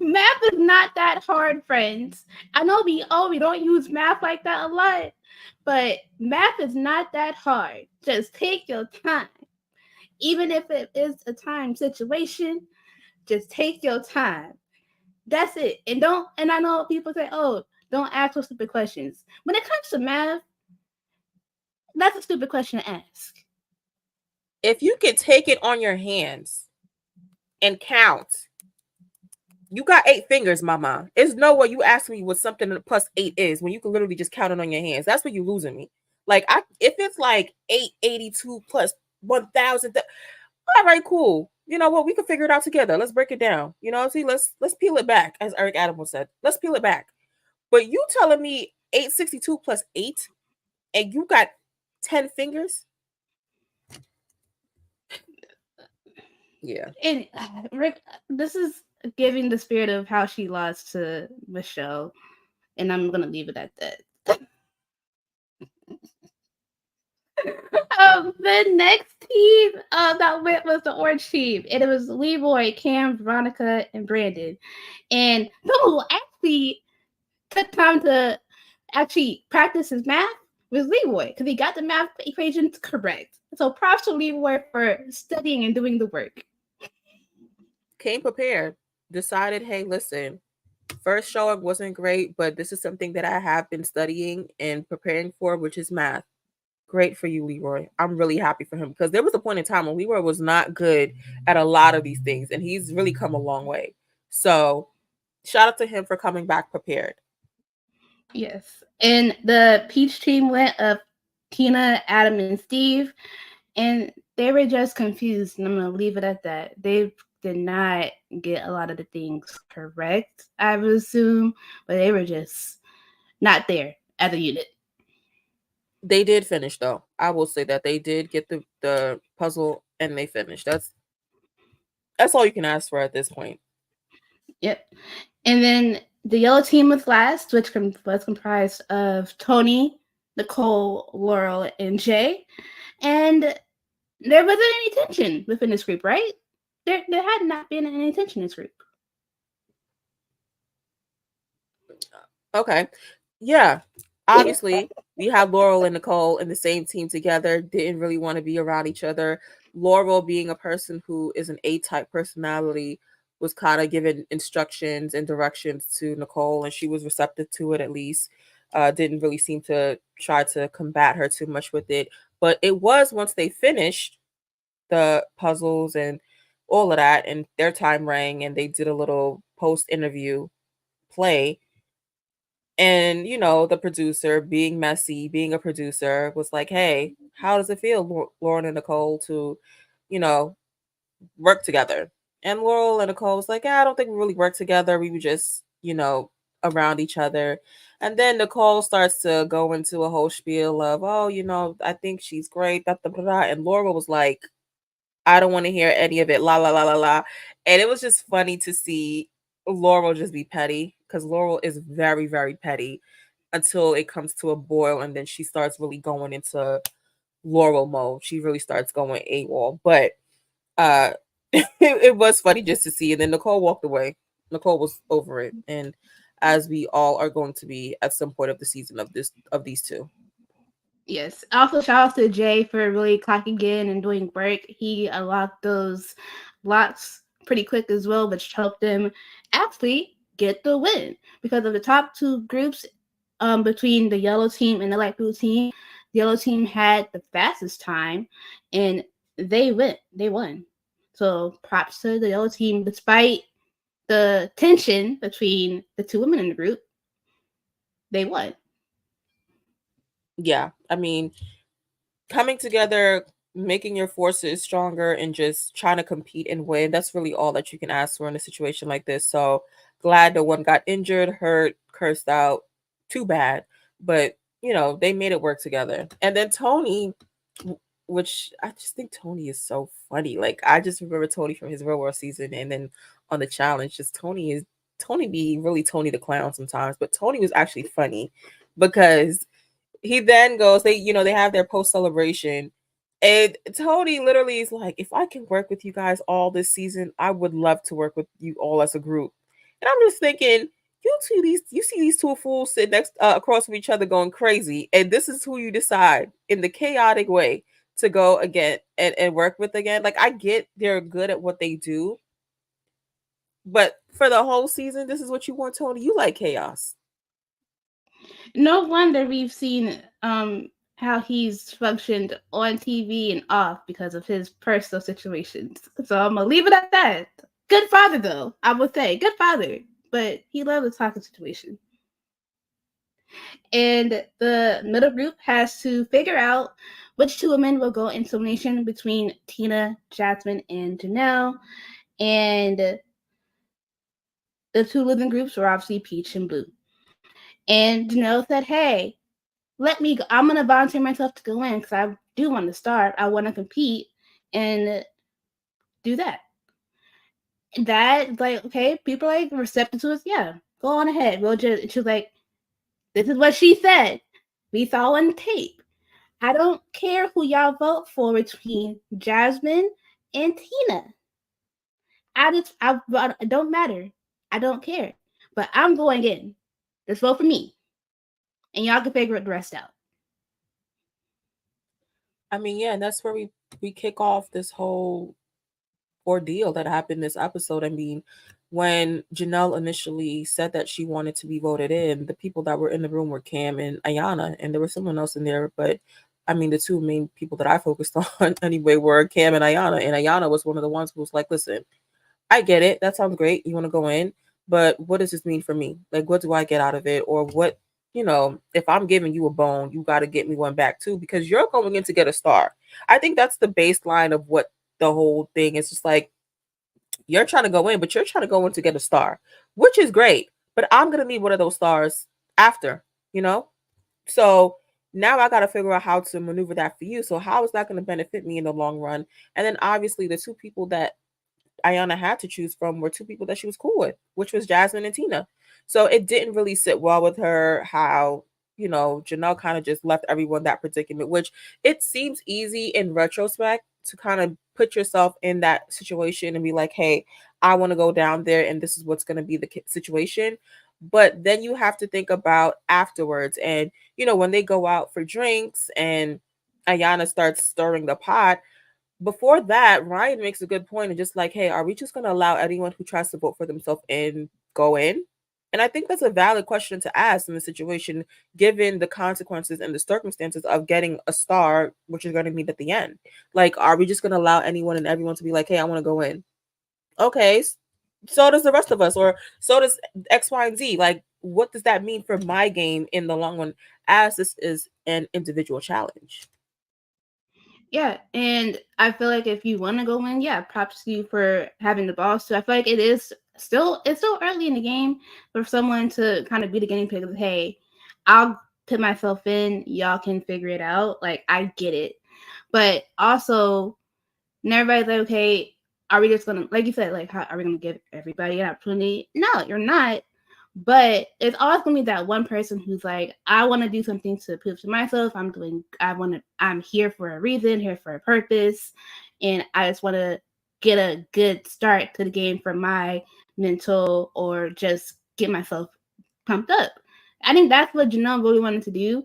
Math is not that hard, friends. I know we don't use math like that a lot, but math is not that hard. Just take your time. Even if it is a time situation, just take your time. That's it. And I know people say, oh, don't ask for stupid questions. When it comes to math, that's a stupid question to ask. If you can take it on your hands and count, you got 8 fingers, mama. There's no way you ask me what something plus 8 is when you can literally just count it on your hands. That's where you losing me. Like if it's like 882 plus 1000, all right, cool. You know what? We can figure it out together. Let's break it down. You know, see, let's peel it back, as Eric Adams said. Let's peel it back. But you telling me 862 plus 8 and you got 10 fingers? Yeah. And Rick, this is giving the spirit of how she lost to Michelle, and I'm gonna leave it at that. The next team that went was the orange team, and it was Leroy, Cam, Veronica, and Brandon. And who actually took time to actually practice his math was Leroy because he got the math equations correct. So props to Leroy for studying and doing the work. Came prepared. Decided, hey, listen, first showing wasn't great, but this is something that I have been studying and preparing for, which is math. Great for you, Leroy. I'm really happy for him because there was a point in time when Leroy was not good at a lot of these things, and he's really come a long way. So, shout out to him for coming back prepared. Yes. And the Peach team went of Tina, Adam, and Steve, and they were just confused. And I'm going to leave it at that. They did not get a lot of the things correct, I would assume, but they were just not there as a unit. They did finish though. I will say that they did get the puzzle and they finished. That's all you can ask for at this point. Yep. And then the yellow team was last, which was comprised of Tony, Nicole, Laurel, and Jay. And there wasn't any tension within this group, right? There had not been any tension in this group. Okay. Yeah. Obviously, we have Laurel and Nicole in the same team together, didn't really want to be around each other. Laurel, being a person who is an A-type personality, was kind of giving instructions and directions to Nicole, and she was receptive to it at least. Didn't really seem to try to combat her too much with it. But it was once they finished the puzzles and all of that, and their time rang, and they did a little post-interview play, and the producer, being messy, being a producer, was like, hey, how does it feel, Lauren and Nicole, to you know work together? And Laurel and Nicole was like, yeah, I don't think we really work together, we were just around each other. And then Nicole starts to go into a whole spiel of, oh, I think she's great, da, da, da, da. And Laurel was like, I don't want to hear any of it, la la la la la. And it was just funny to see Laurel just be petty, because Laurel is very, very petty until it comes to a boil, and then she starts really going into Laurel mode. She really starts going AWOL. But it was funny just to see. And then Nicole walked away. Nicole was over it. And as we all are going to be at some point of the season of these two. Yes. Also, shout out to Jay for really clocking in and doing work. He unlocked those blocks pretty quick as well, which helped them actually get the win. Because of the top two groups, between the yellow team and the light blue team, the yellow team had the fastest time, and they won. So props to the yellow team, despite the tension between the two women in the group, they won. Yeah, I mean, coming together, making your forces stronger, and just trying to compete and win. That's really all that you can ask for in a situation like this. So glad no one got injured, hurt, cursed out. Too bad. But, they made it work together. And then Tony, which I just think Tony is so funny. Like, I just remember Tony from his Real World season, and then on the challenge, just Tony be really Tony the clown sometimes, but Tony was actually funny because he then goes, they have their post celebration, and Tony literally is like, if I can work with you guys all this season, I would love to work with you all as a group. And I'm just thinking, you see these two fools sitting next across from each other going crazy, and this is who you decide in the chaotic way to go again and work with again. Like, I get they're good at what they do, but for the whole season, this is what you want, Tony. You like chaos. No wonder we've seen how he's functioned on TV and off because of his personal situations. So I'm gonna leave it at that. Good father though, I would say. Good father. But he loved the toxic situation. And the middle group has to figure out which two women will go into elimination between Tina, Jasmine, and Janelle. And the two losing groups were obviously Peach and Blue. And Janelle said, "Hey, let me go. I'm gonna volunteer myself to go in because I do want to start. I want to compete and do that." That like okay, people like receptive to us. Yeah, go on ahead. We'll just. She was like, "This is what she said. We saw on tape. I don't care who y'all vote for between Jasmine and Tina. It don't matter. I don't care. But I'm going in. Just vote for me, and y'all can figure the rest out." I mean, yeah, and that's where we kick off this whole ordeal that happened this episode. I mean, when Janelle initially said that she wanted to be voted in, the people that were in the room were Cam and Ayanna, and there was someone else in there, but I mean, the two main people that I focused on anyway were Cam and Ayanna, and Ayanna was one of the ones who was like, "Listen, I get it. That sounds great. You want to go in, but what does this mean for me? Like, what do I get out of it? Or what, if I'm giving you a bone, you got to get me one back too, because you're going in to get a star." I think that's the baseline of what the whole thing is. Just like, you're trying to go in, but you're trying to go in to get a star, which is great. But I'm going to need one of those stars after, you know? So now I got to figure out how to maneuver that for you. So, how is that going to benefit me in the long run? And then obviously, the two people that Ayanna had to choose from were two people that she was cool with, which was Jasmine and Tina. So it didn't really sit well with her how, Janelle kind of just left everyone that predicament, which it seems easy in retrospect to kind of put yourself in that situation and be like, hey, I want to go down there and this is what's going to be the situation. But then you have to think about afterwards. And, when they go out for drinks and Ayanna starts stirring the pot, before that, Ryan makes a good point and just like, hey, are we just going to allow anyone who tries to vote for themselves in go in? And I think that's a valid question to ask in the situation, given the consequences and the circumstances of getting a star, which is going to mean at the end. Like, are we just going to allow anyone and everyone to be like, hey, I want to go in? Okay, so does the rest of us, or so does X, Y, and Z. Like, what does that mean for my game in the long run, as this is an individual challenge? Yeah, and I feel like if you want to go in, yeah, props to you for having the balls too. I feel like it's still early in the game for someone to kind of be the guinea pig of, hey, I'll put myself in, y'all can figure it out. Like I get it, but also, and everybody's like, okay, are we just gonna, like you said, like how are we gonna give everybody an opportunity? No, you're not. But it's always gonna be that one person who's like, I want to do something to prove to myself. I'm here for a reason, here for a purpose, and I just want to get a good start to the game for my mental or just get myself pumped up. I think that's what Janelle really wanted to do,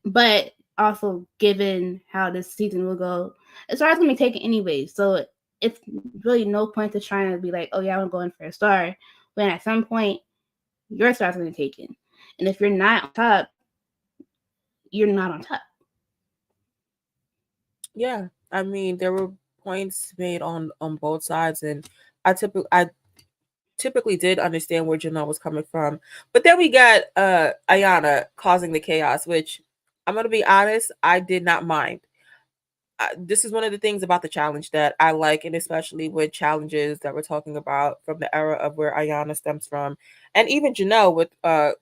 but also given how this season will go, it's always gonna be taken anyway. So it's really no point to trying to be like, oh yeah, I'm going for a star, when at some point your star's gonna be taken, and if you're not on top, you're not on top. Yeah, I mean, there were points made on both sides, and I typically did understand where Janelle was coming from. But then we got Ayanna causing the chaos, which I'm gonna be honest, I did not mind. This is one of the things about the challenge that I like, and especially with challenges that we're talking about from the era of where Ayanna stems from, and even Janelle with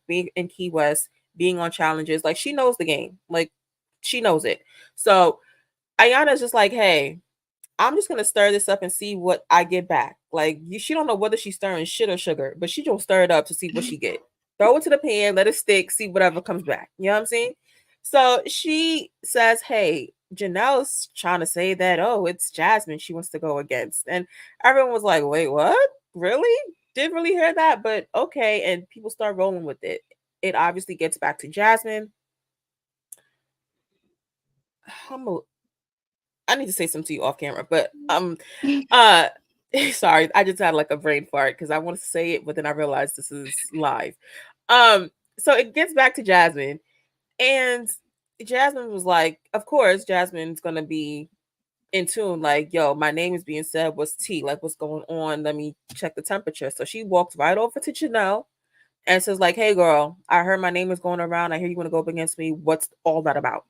being in Key West, being on challenges, like she knows the game, like she knows it. So Ayanna's just like, hey, I'm just gonna stir this up and see what I get back. Like she don't know whether she's stirring shit or sugar, but she gonna stir it up to see what she get. Throw it to the pan, let it stick, see whatever comes back. You know what I'm saying? So she says, "Hey, Janelle's trying to say that it's Jasmine she wants to go against," and everyone was like, "Wait, what? Really? Didn't really hear that, but okay." And people start rolling with it. It obviously gets back to Jasmine. I'm a, I need to say something to you off camera, but uh sorry, I just had like a brain fart because I wanted to say it, but then I realized this is live. Um, so it gets back to Jasmine, and Jasmine was like, of course, Jasmine's gonna be in tune, like, yo, my name is being said, what's tea? Like, what's going on? Let me check the temperature. So she walks right over to Janelle and says, like, hey girl, I heard my name is going around. I hear you want to go up against me. What's all that about?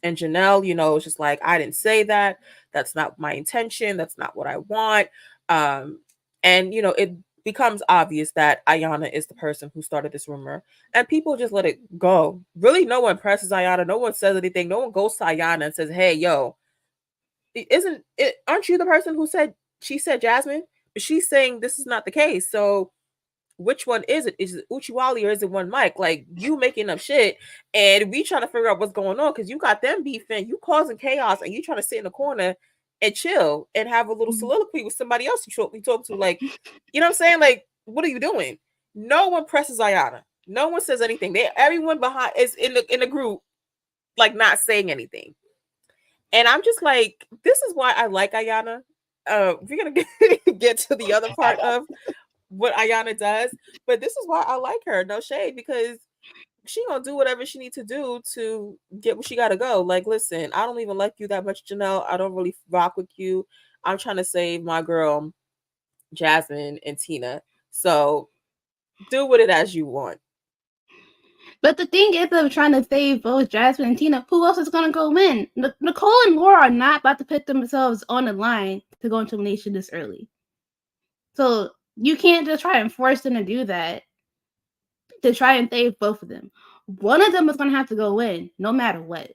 And Janelle, is just like, I didn't say that. That's not my intention. That's not what I want. Um, and it becomes obvious that Ayanna is the person who started this rumor, and people just let it go. Really, no one presses Ayanna. No one says anything. No one goes to Ayanna and says, "Hey, yo, isn't it? Aren't you the person who said she said Jasmine?" But she's saying this is not the case. So which one is it? Is it Uchiwali or is it one Mike? Like you making up shit, and we trying to figure out what's going on because you got them beefing, you causing chaos, and you trying to sit in the corner and chill and have a little soliloquy with somebody else you talk to. Like, you know what I'm saying? Like, what are you doing? No one presses Ayanna. No one says anything. Everyone behind is in the group, like not saying anything. And I'm just like, this is why I like Ayanna. We're gonna get to the other part of what Ayanna does, but this is why I like her. No shade, because she gonna do whatever she needs to do to get where she gotta go. Like, listen, I don't even like you that much, Janelle. I don't really rock with you. I'm trying to save my girl Jasmine and Tina. So do with it as you want. But the thing is, of trying to save both Jasmine and Tina, who else is gonna go win? Nicole and Laura are not about to put themselves on the line to go into elimination this early. So you can't just try and force them to do that to try and save both of them. One of them is gonna have to go win, no matter what.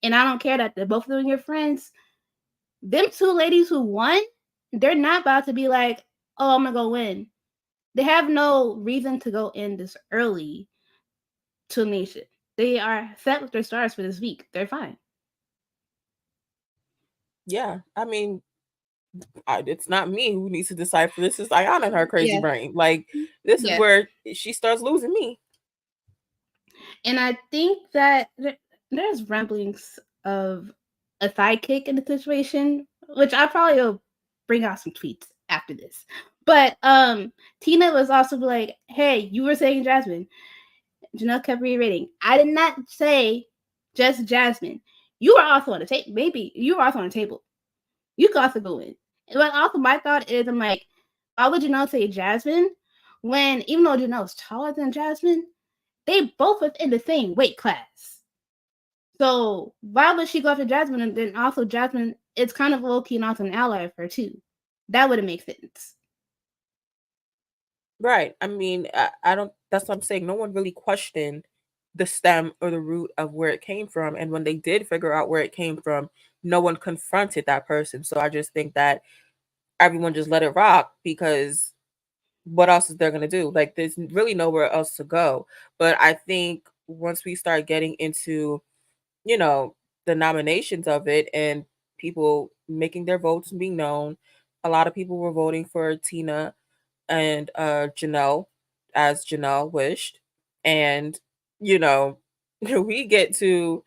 And I don't care that they're both of them your friends. Them two ladies who won, they're not about to be like, oh, I'm gonna go win. They have no reason to go in this early to a nation. They are set with their stars for this week. They're fine. Yeah, I mean, it's not me who needs to decipher this. Is Ayanna and her crazy Yeah. brain. Like, this is Yeah. where she starts losing me. And I think that there's rumblings of a sidekick in the situation, which I probably will bring out some tweets after this. But Tina was also like, hey, you were saying Jasmine. Janelle kept reiterating, I did not say just Jasmine. You are also on the table. Maybe you are also on the table. You could also go in. But also my thought is, I'm like, why would Janelle say Jasmine when even though Janelle's taller than Jasmine, they both within the same weight class. So why would she go after Jasmine? And then also Jasmine, it's kind of low key and also an ally of her too. That wouldn't make sense. Right. I mean, I don't, that's what I'm saying. No one really questioned the stem or the root of where it came from. And when they did figure out where it came from, no one confronted that person. So I just think that everyone just let it rock because what else is there going to do? Like, there's really nowhere else to go. But I think once we start getting into, you know, the nominations of it and people making their votes and being known, a lot of people were voting for Tina and Janelle as Janelle wished. And, you know, we get to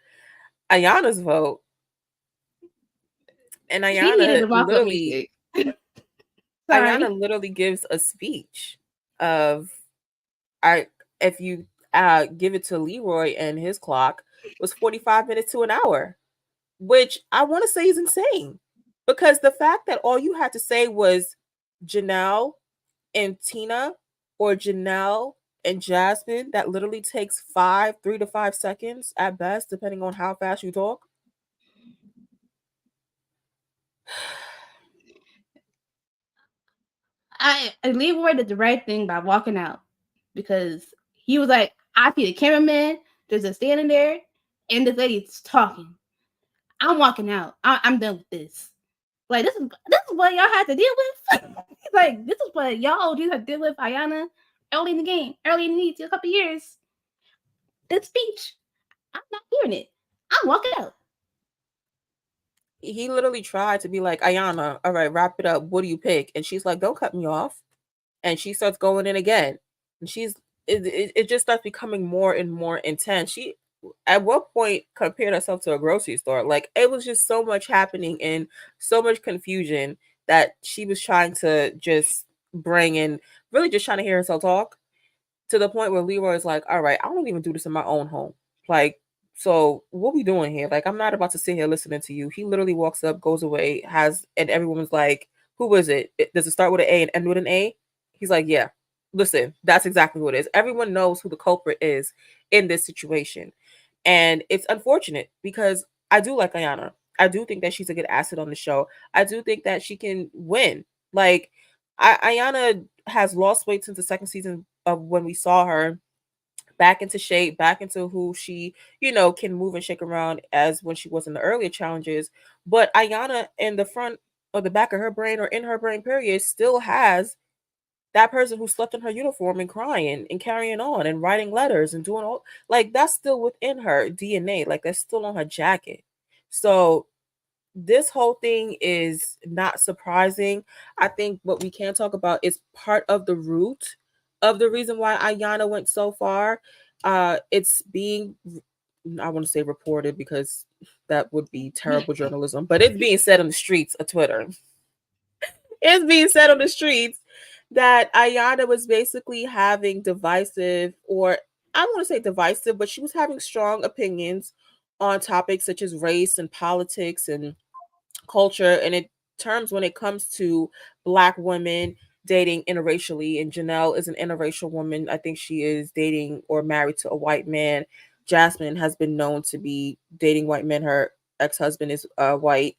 Ayanna's vote, and She needed Ayanna a walk up literally music. Sorry. Ayanna literally gives a speech of I if you give it to Leroy and his clock was 45 minutes to an hour, which I want to say is insane. Because the fact that all you had to say was Janelle and Tina or Janelle and Jasmine, that literally takes 3 to 5 seconds at best, depending on how fast you talk. I Leroy did the right thing by walking out because he was like, I see the cameraman just standing there and this lady's talking. I'm walking out. I'm done with this. Like this is what y'all had to deal with. Like this is what y'all OGs had to deal with. Ayanna early in the game, early in the a couple years. That speech, I'm not hearing it. I'm walking out. He literally tried to be like, Ayanna, all right, wrap it up. What do you pick? And she's like, don't cut me off. And she starts going in again. And it just starts becoming more and more intense. She at what point compared herself to a grocery store? Like it was just so much happening and so much confusion that she was trying to just bring in, really just trying to hear herself talk to the point where Leroy is like, all right, I don't even do this in my own home. Like, so what we doing here? Like, I'm not about to sit here listening to you. He literally walks up, goes away, and everyone's like, who was it? Does it start with an A and end with an A? He's like, yeah, listen, that's exactly what it is. Everyone knows who the culprit is in this situation. And it's unfortunate because I do like Ayanna. I do think that she's a good asset on the show. I do think that she can win. Like, Ayanna has lost weight since the second season of when we saw her back into shape, back into who she, can move and shake around as when she was in the earlier challenges. But Ayanna in the front or the back of her brain or in her brain period still has that person who slept in her uniform and crying and carrying on and writing letters and doing all, like, that's still within her DNA, like that's still on her jacket. So this whole thing is not surprising. I think what we can talk about is part of the root of the reason why Ayanna went so far. It's being, I want to say reported because that would be terrible journalism, but it's being said on the streets of Twitter. It's being said on the streets that Ayanna was basically having divisive, or I don't want to say divisive, but she was having strong opinions on topics such as race and politics and culture, and it terms when it comes to Black women dating interracially. And Janelle is an interracial woman. I think she is dating or married to a white man. Jasmine has been known to be dating white men. Her ex-husband is white.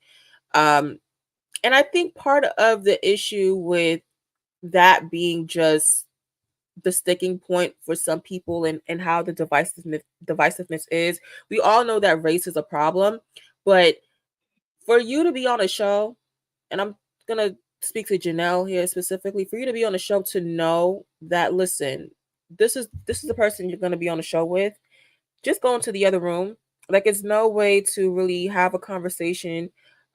um and I think part of the issue with that being just the sticking point for some people, and how the divisiveness is, we all know that race is a problem. But for you to be on a show, and I'm gonna speak to Janelle here specifically, for you to be on the show to know that, listen, this is the person you're gonna be on the show with, just go into the other room. Like, it's no way to really have a conversation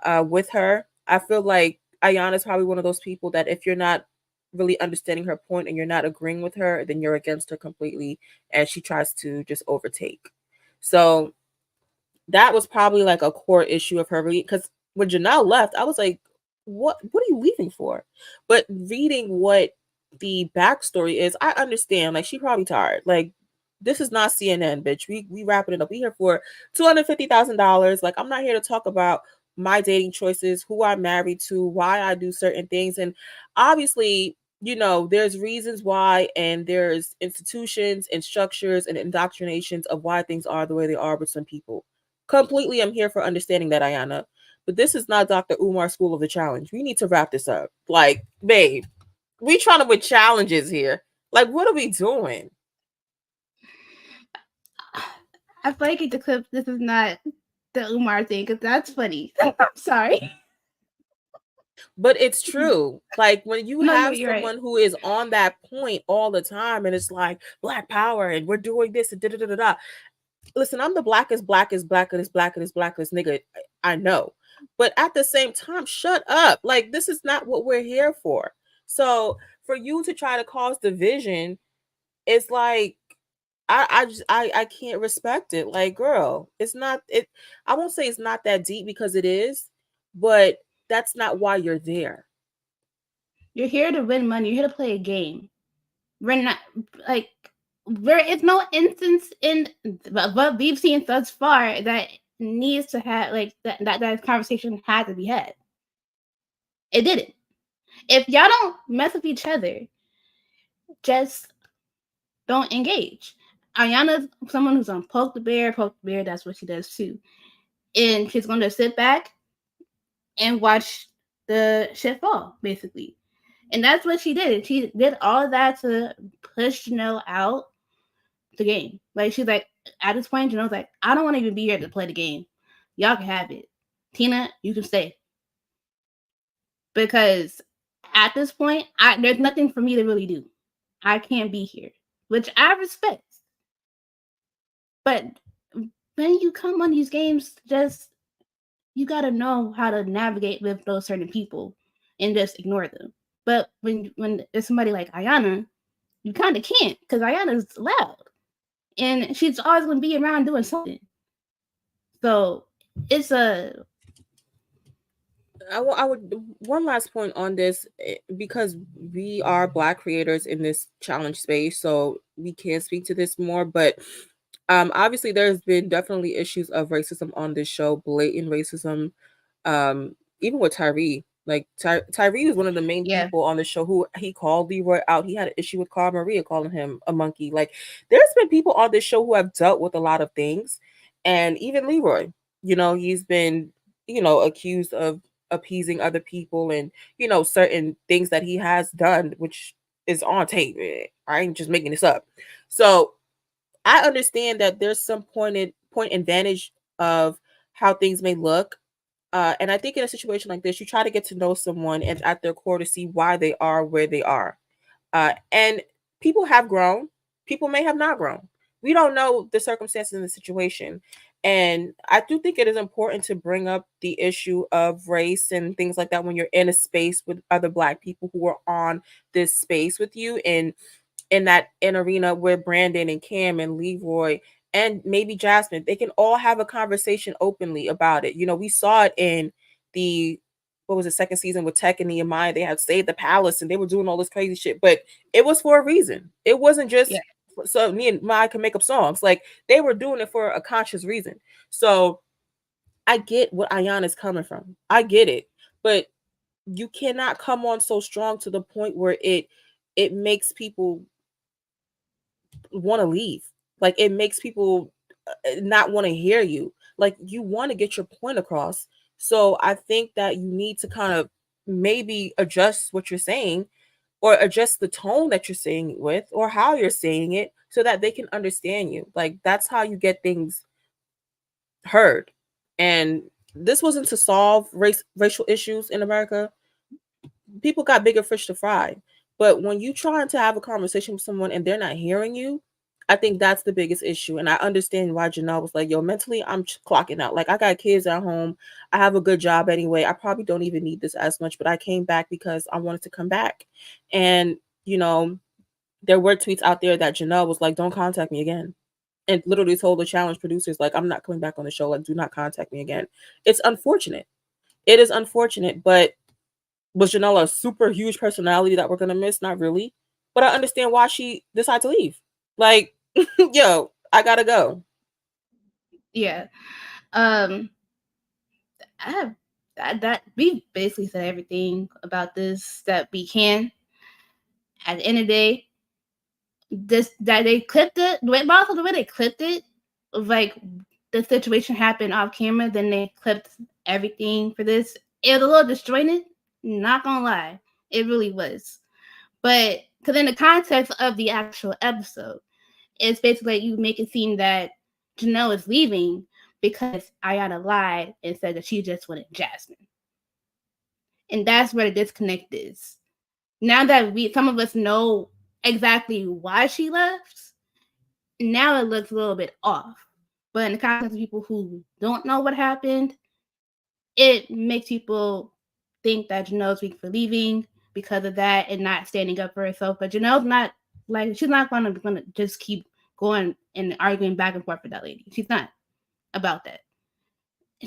with her. I feel like Ayanna is probably one of those people that if you're not really understanding her point and you're not agreeing with her, then you're against her completely, and she tries to just overtake. So that was probably like a core issue of her, because when Janelle left, I was like, what are you leaving for? But reading what the backstory is, I understand. Like, she probably tired. Like, this is not CNN, bitch. We wrapping it up. We here for $250,000. Like, I'm not here to talk about my dating choices, who I'm married to, why I do certain things. And obviously, there's reasons why, and there's institutions and structures and indoctrinations of why things are the way they are with some people. Completely, I'm here for understanding that, Ayanna. But this is not Dr. Umar School of the Challenge. We need to wrap this up. Like, babe, we trying to win challenges here. Like, what are we doing? I feel like the clip. This is not the Umar thing because that's funny. I'm sorry. But it's true. Like, when you No, have you're right. someone who is on that point all the time, and it's like Black Power, and we're doing this and da da da da da. Listen, I'm the blackest nigga I know. But at the same time, shut up. Like, this is not what we're here for. So for you to try to cause division, it's like, I can't respect it. Like, girl, it's not it. I won't say it's not that deep, because it is, but that's not why you're there. You're here to win money. You're here to play a game. We're not like there is no instance in what we've seen thus far that needs to have like that conversation had to be had. It didn't. If y'all don't mess with each other, just don't engage. Ayanna's someone who's on poke the bear, poke the bear. That's what she does too, and she's going to sit back and watch the shit fall, basically. And that's what she did. She did all of that to push Janelle out the game. Like she's like, at this point, Janelle's like, I don't want to even be here to play the game. Y'all can have it. Tina, you can stay. Because at this point, there's nothing for me to really do. I can't be here. Which I respect. But when you come on these games, just you gotta know how to navigate with those certain people and just ignore them. But when it's somebody like Ayanna, you kind of can't because Ayanna's loud and she's always going to be around doing something. So it's a I would one last point on this because we are Black creators in this challenge space, so we can speak to this more. But obviously, there's been definitely issues of racism on this show, blatant racism. Even with Tyrie, like Tyrie was one of the main yeah. people on the show who he called Leroy out. He had an issue with Cara Maria calling him a monkey. Like, there's been people on this show who have dealt with a lot of things, and even Leroy, he's been, accused of appeasing other people and certain things that he has done, which is on tape. I ain't just making this up. So I understand that there's some point advantage of how things may look. And I think in a situation like this, you try to get to know someone and at their core to see why they are where they are. And people have grown, people may have not grown. We don't know the circumstances in the situation. And I do think it is important to bring up the issue of race and things like that when you're in a space with other Black people who are on this space with you. And in that in arena where Brandon and Cam and Leroy and maybe Jasmine, they can all have a conversation openly about it. We saw it in the what was the second season with Tech and Nehemiah. They had saved the palace and they were doing all this crazy shit, but it was for a reason. It wasn't just Yeah. so me and Maya can make up songs. Like they were doing it for a conscious reason. So I get what Ayanna's coming from. I get it, but you cannot come on so strong to the point where it makes people want to leave. Like it makes people not want to hear you. Like you want to get your point across. So I think that you need to kind of maybe adjust what you're saying or adjust the tone that you're saying it with or how you're saying it so that they can understand you. Like that's how you get things heard. And this wasn't to solve racial issues in America. People got bigger fish to fry. But when you trying to have a conversation with someone and they're not hearing you, I think that's the biggest issue. And I understand why Janelle was like, yo, mentally, I'm clocking out. Like, I got kids at home. I have a good job anyway. I probably don't even need this as much, but I came back because I wanted to come back. And, there were tweets out there that Janelle was like, don't contact me again. And literally told the challenge producers, like, I'm not coming back on the show. Like, do not contact me again. It's unfortunate. It is unfortunate, but was Janelle a super huge personality that we're gonna miss? Not really. But I understand why she decided to leave. Like, yo, I gotta go. Yeah. Um I have that we basically said everything about this that we can. At the end of the day, this that they clipped it, but also the way they clipped it, like the situation happened off camera, then they clipped everything for this. It was a little disjointed, not gonna lie. It really was. But because in the context of the actual episode, it's basically like you make it seem that Janelle is leaving because Ayanna lied and said that she just wanted Jasmine. And that's where the disconnect is. Now that some of us know exactly why she left, now it looks a little bit off. But in the context of people who don't know what happened, it makes people think that Janelle's weak for leaving because of that and not standing up for herself. But Janelle's not like she's not gonna just keep going and arguing back and forth with that lady. She's not about that.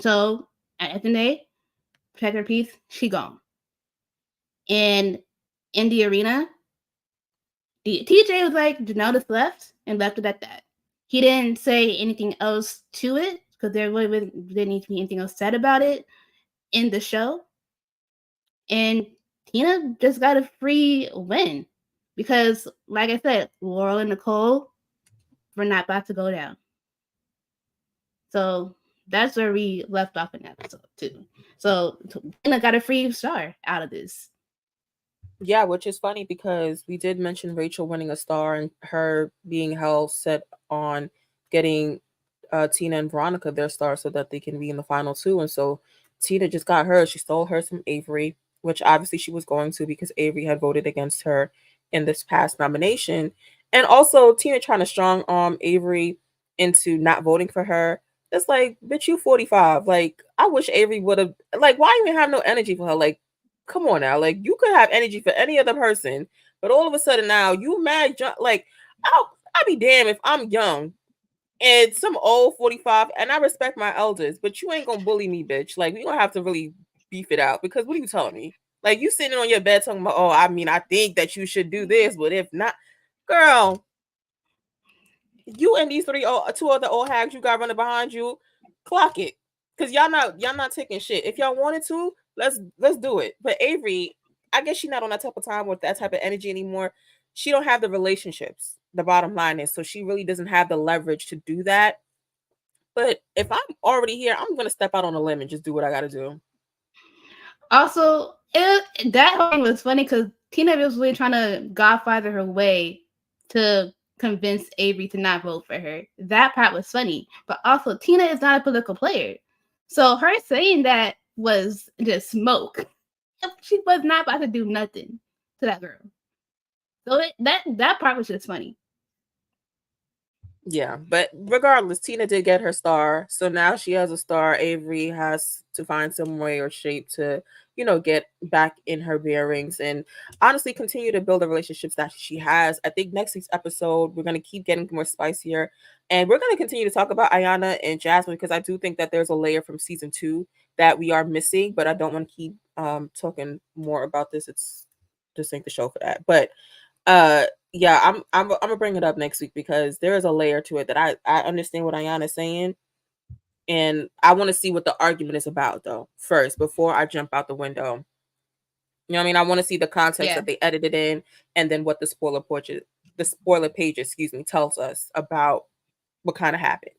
So at the end of the day, protect her peace, she gone. And in the arena, TJ was like, Janelle just left and left it at that. He didn't say anything else to it because there really didn't need to be anything else said about it in the show. And Tina just got a free win because, like I said, Laurel and Nicole were not about to go down. So that's where we left off in episode 2. So Tina got a free star out of this. Yeah, which is funny because we did mention Rachel winning a star and her being held set on getting Tina and Veronica their star so that they can be in the final two. And so Tina just got hers. She stole hers from Avery, which obviously she was going to because Avery had voted against her in this past nomination. And also Tina trying to strong arm Avery into not voting for her. It's like, bitch, you 45. Like, I wish Avery would have, like, why even have no energy for her? Like, come on now, like you could have energy for any other person, but all of a sudden now you mad, like I'll be damned if I'm young and some old 45, and I respect my elders, but you ain't gonna bully me, bitch. Like we gonna have to really beef it out because what are you telling me? Like you sitting on your bed talking about, oh, I mean, I think that you should do this, but if not, girl, you and these two other old hags you got running behind you, clock it, because y'all not taking shit. If y'all wanted to, let's do it. But Avery, I guess she's not on that type of time with that type of energy anymore. She don't have the relationships. The bottom line is, so she really doesn't have the leverage to do that. But if I'm already here, I'm gonna step out on a limb and just do what I gotta do. Also, that whole thing was funny because Tina was really trying to godfather her way to convince Avery to not vote for her. That part was funny. But also, Tina is not a political player. So her saying that was just smoke. She was not about to do nothing to that girl. So that part was just funny. Yeah, but regardless, Tina did get her star. So now she has a star. Avery has to find some way or shape to, get back in her bearings and honestly continue to build the relationships that she has. I think next week's episode, we're going to keep getting more spicier and we're going to continue to talk about Ayanna and Jasmine because I do think that there's a layer from season 2 that we are missing, but I don't want to keep talking more about this. This ain't the show for that. But uh yeah, I'm gonna bring it up next week because there is a layer to it that I understand what Ayanna's saying, and I want to see what the argument is about though first before I jump out the window. You know what I mean? I want to see the context Yeah. that they edited in, and then what the spoiler page, excuse me, tells us about what kind of happened.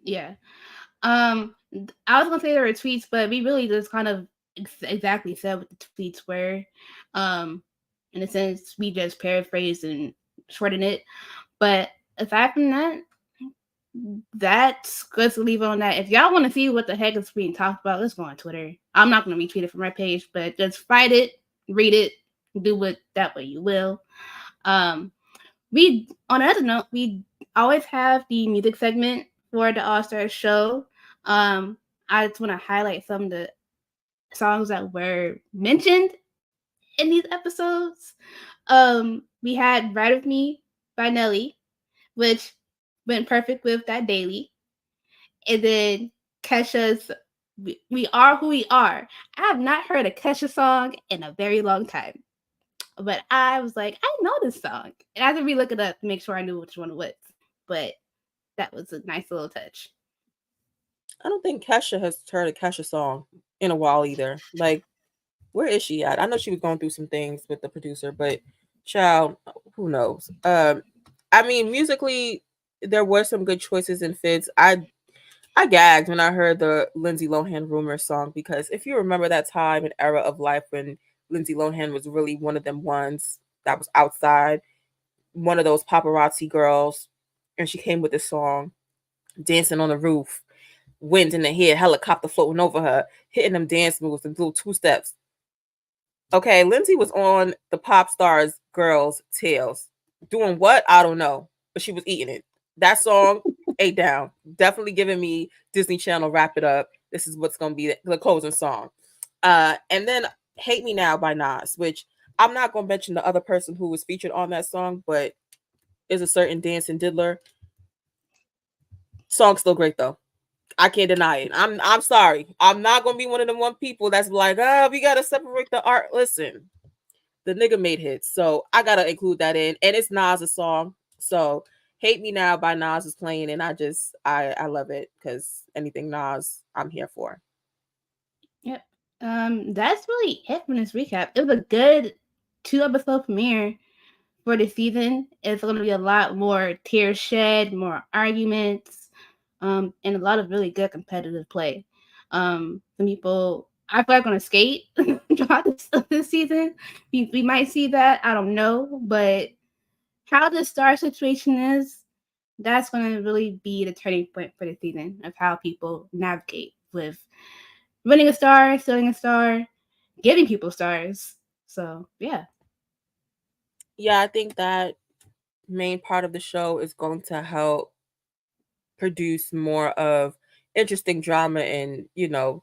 Yeah. I was gonna say there were tweets, but we really just kind of exactly said what the tweets were. Um, in a sense, we just paraphrased and shortened it. But aside from that, that's good to leave it on that. If y'all want to see what the heck is being talked about, let's go on Twitter. I'm not gonna retweet it from my page, but just find it, read it, do what that way you will. We on another note, we always have the music segment for the All Stars show. I just want to highlight some of the songs that were mentioned in these episodes. We had "Ride with Me" by Nelly, which went perfect with that daily, and then Kesha's "We Are Who We Are." I have not heard a Kesha song in a very long time. But I was like, I know this song. And I had to re-look it up to make sure I knew which one it was. But that was a nice little touch. I don't think Kesha has heard a Kesha song in a while either. Like, where is she at? I know she was going through some things with the producer, but child, who knows? I mean, musically, there were some good choices and fits. I gagged when I heard the Lindsay Lohan Rumor song because if you remember that time and era of life when Lindsay Lohan was really one of them ones that was outside, one of those paparazzi girls, and she came with this song, dancing on the roof, wind in the hair, helicopter floating over her, hitting them dance moves and little two steps. Okay, Lindsay was on the pop stars girls' tails. Doing what? I don't know. But she was eating it. That song, ate down. Definitely giving me Disney Channel wrap it up. This is what's gonna be the closing song. And then Hate Me Now by Nas, which I'm not gonna mention the other person who was featured on that song, but is a certain dancing diddler. Song's still great though. I can't deny it. I'm sorry. I'm not gonna be one of them one people that's like, we gotta separate the art. Listen, the nigga made hits, so I gotta include that in. And it's Nas's song, so "Hate Me Now" by Nas is playing, and I love it because anything Nas, I'm here for. Yep. That's really it from this recap. It was a good 2 episode premiere for the season. It's going to be a lot more tears shed, more arguments, and a lot of really good competitive play. Some people, I feel like, going to skate throughout this season. We might see that. I don't know, but how the star situation is, that's going to really be the turning point for the season of how people navigate with winning a star, stealing a star, giving people stars. So yeah. Yeah, I think that main part of the show is going to help produce more of interesting drama and,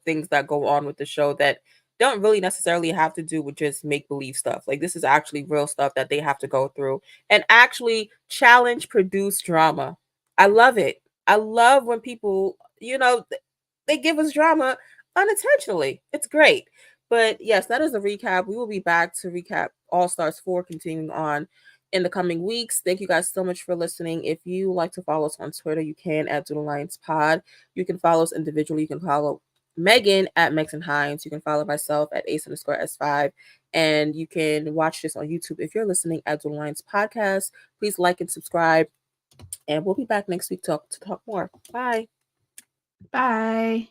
things that go on with the show that don't really necessarily have to do with just make believe stuff. Like, this is actually real stuff that they have to go through and actually challenge, produce drama. I love it. I love when people, they give us drama unintentionally. It's great. But yes, that is a recap. We will be back to recap All Stars 4 continuing on in the coming weeks. Thank you guys so much for listening. If you like to follow us on Twitter, you can at Doodle Alliance Pod. You can follow us individually. You can follow Megan at Megan Hines. You can follow myself at Ace_S5. And you can watch this on YouTube if you're listening at Doodle Alliance Podcast. Please like and subscribe. And we'll be back next week to talk more. Bye. Bye.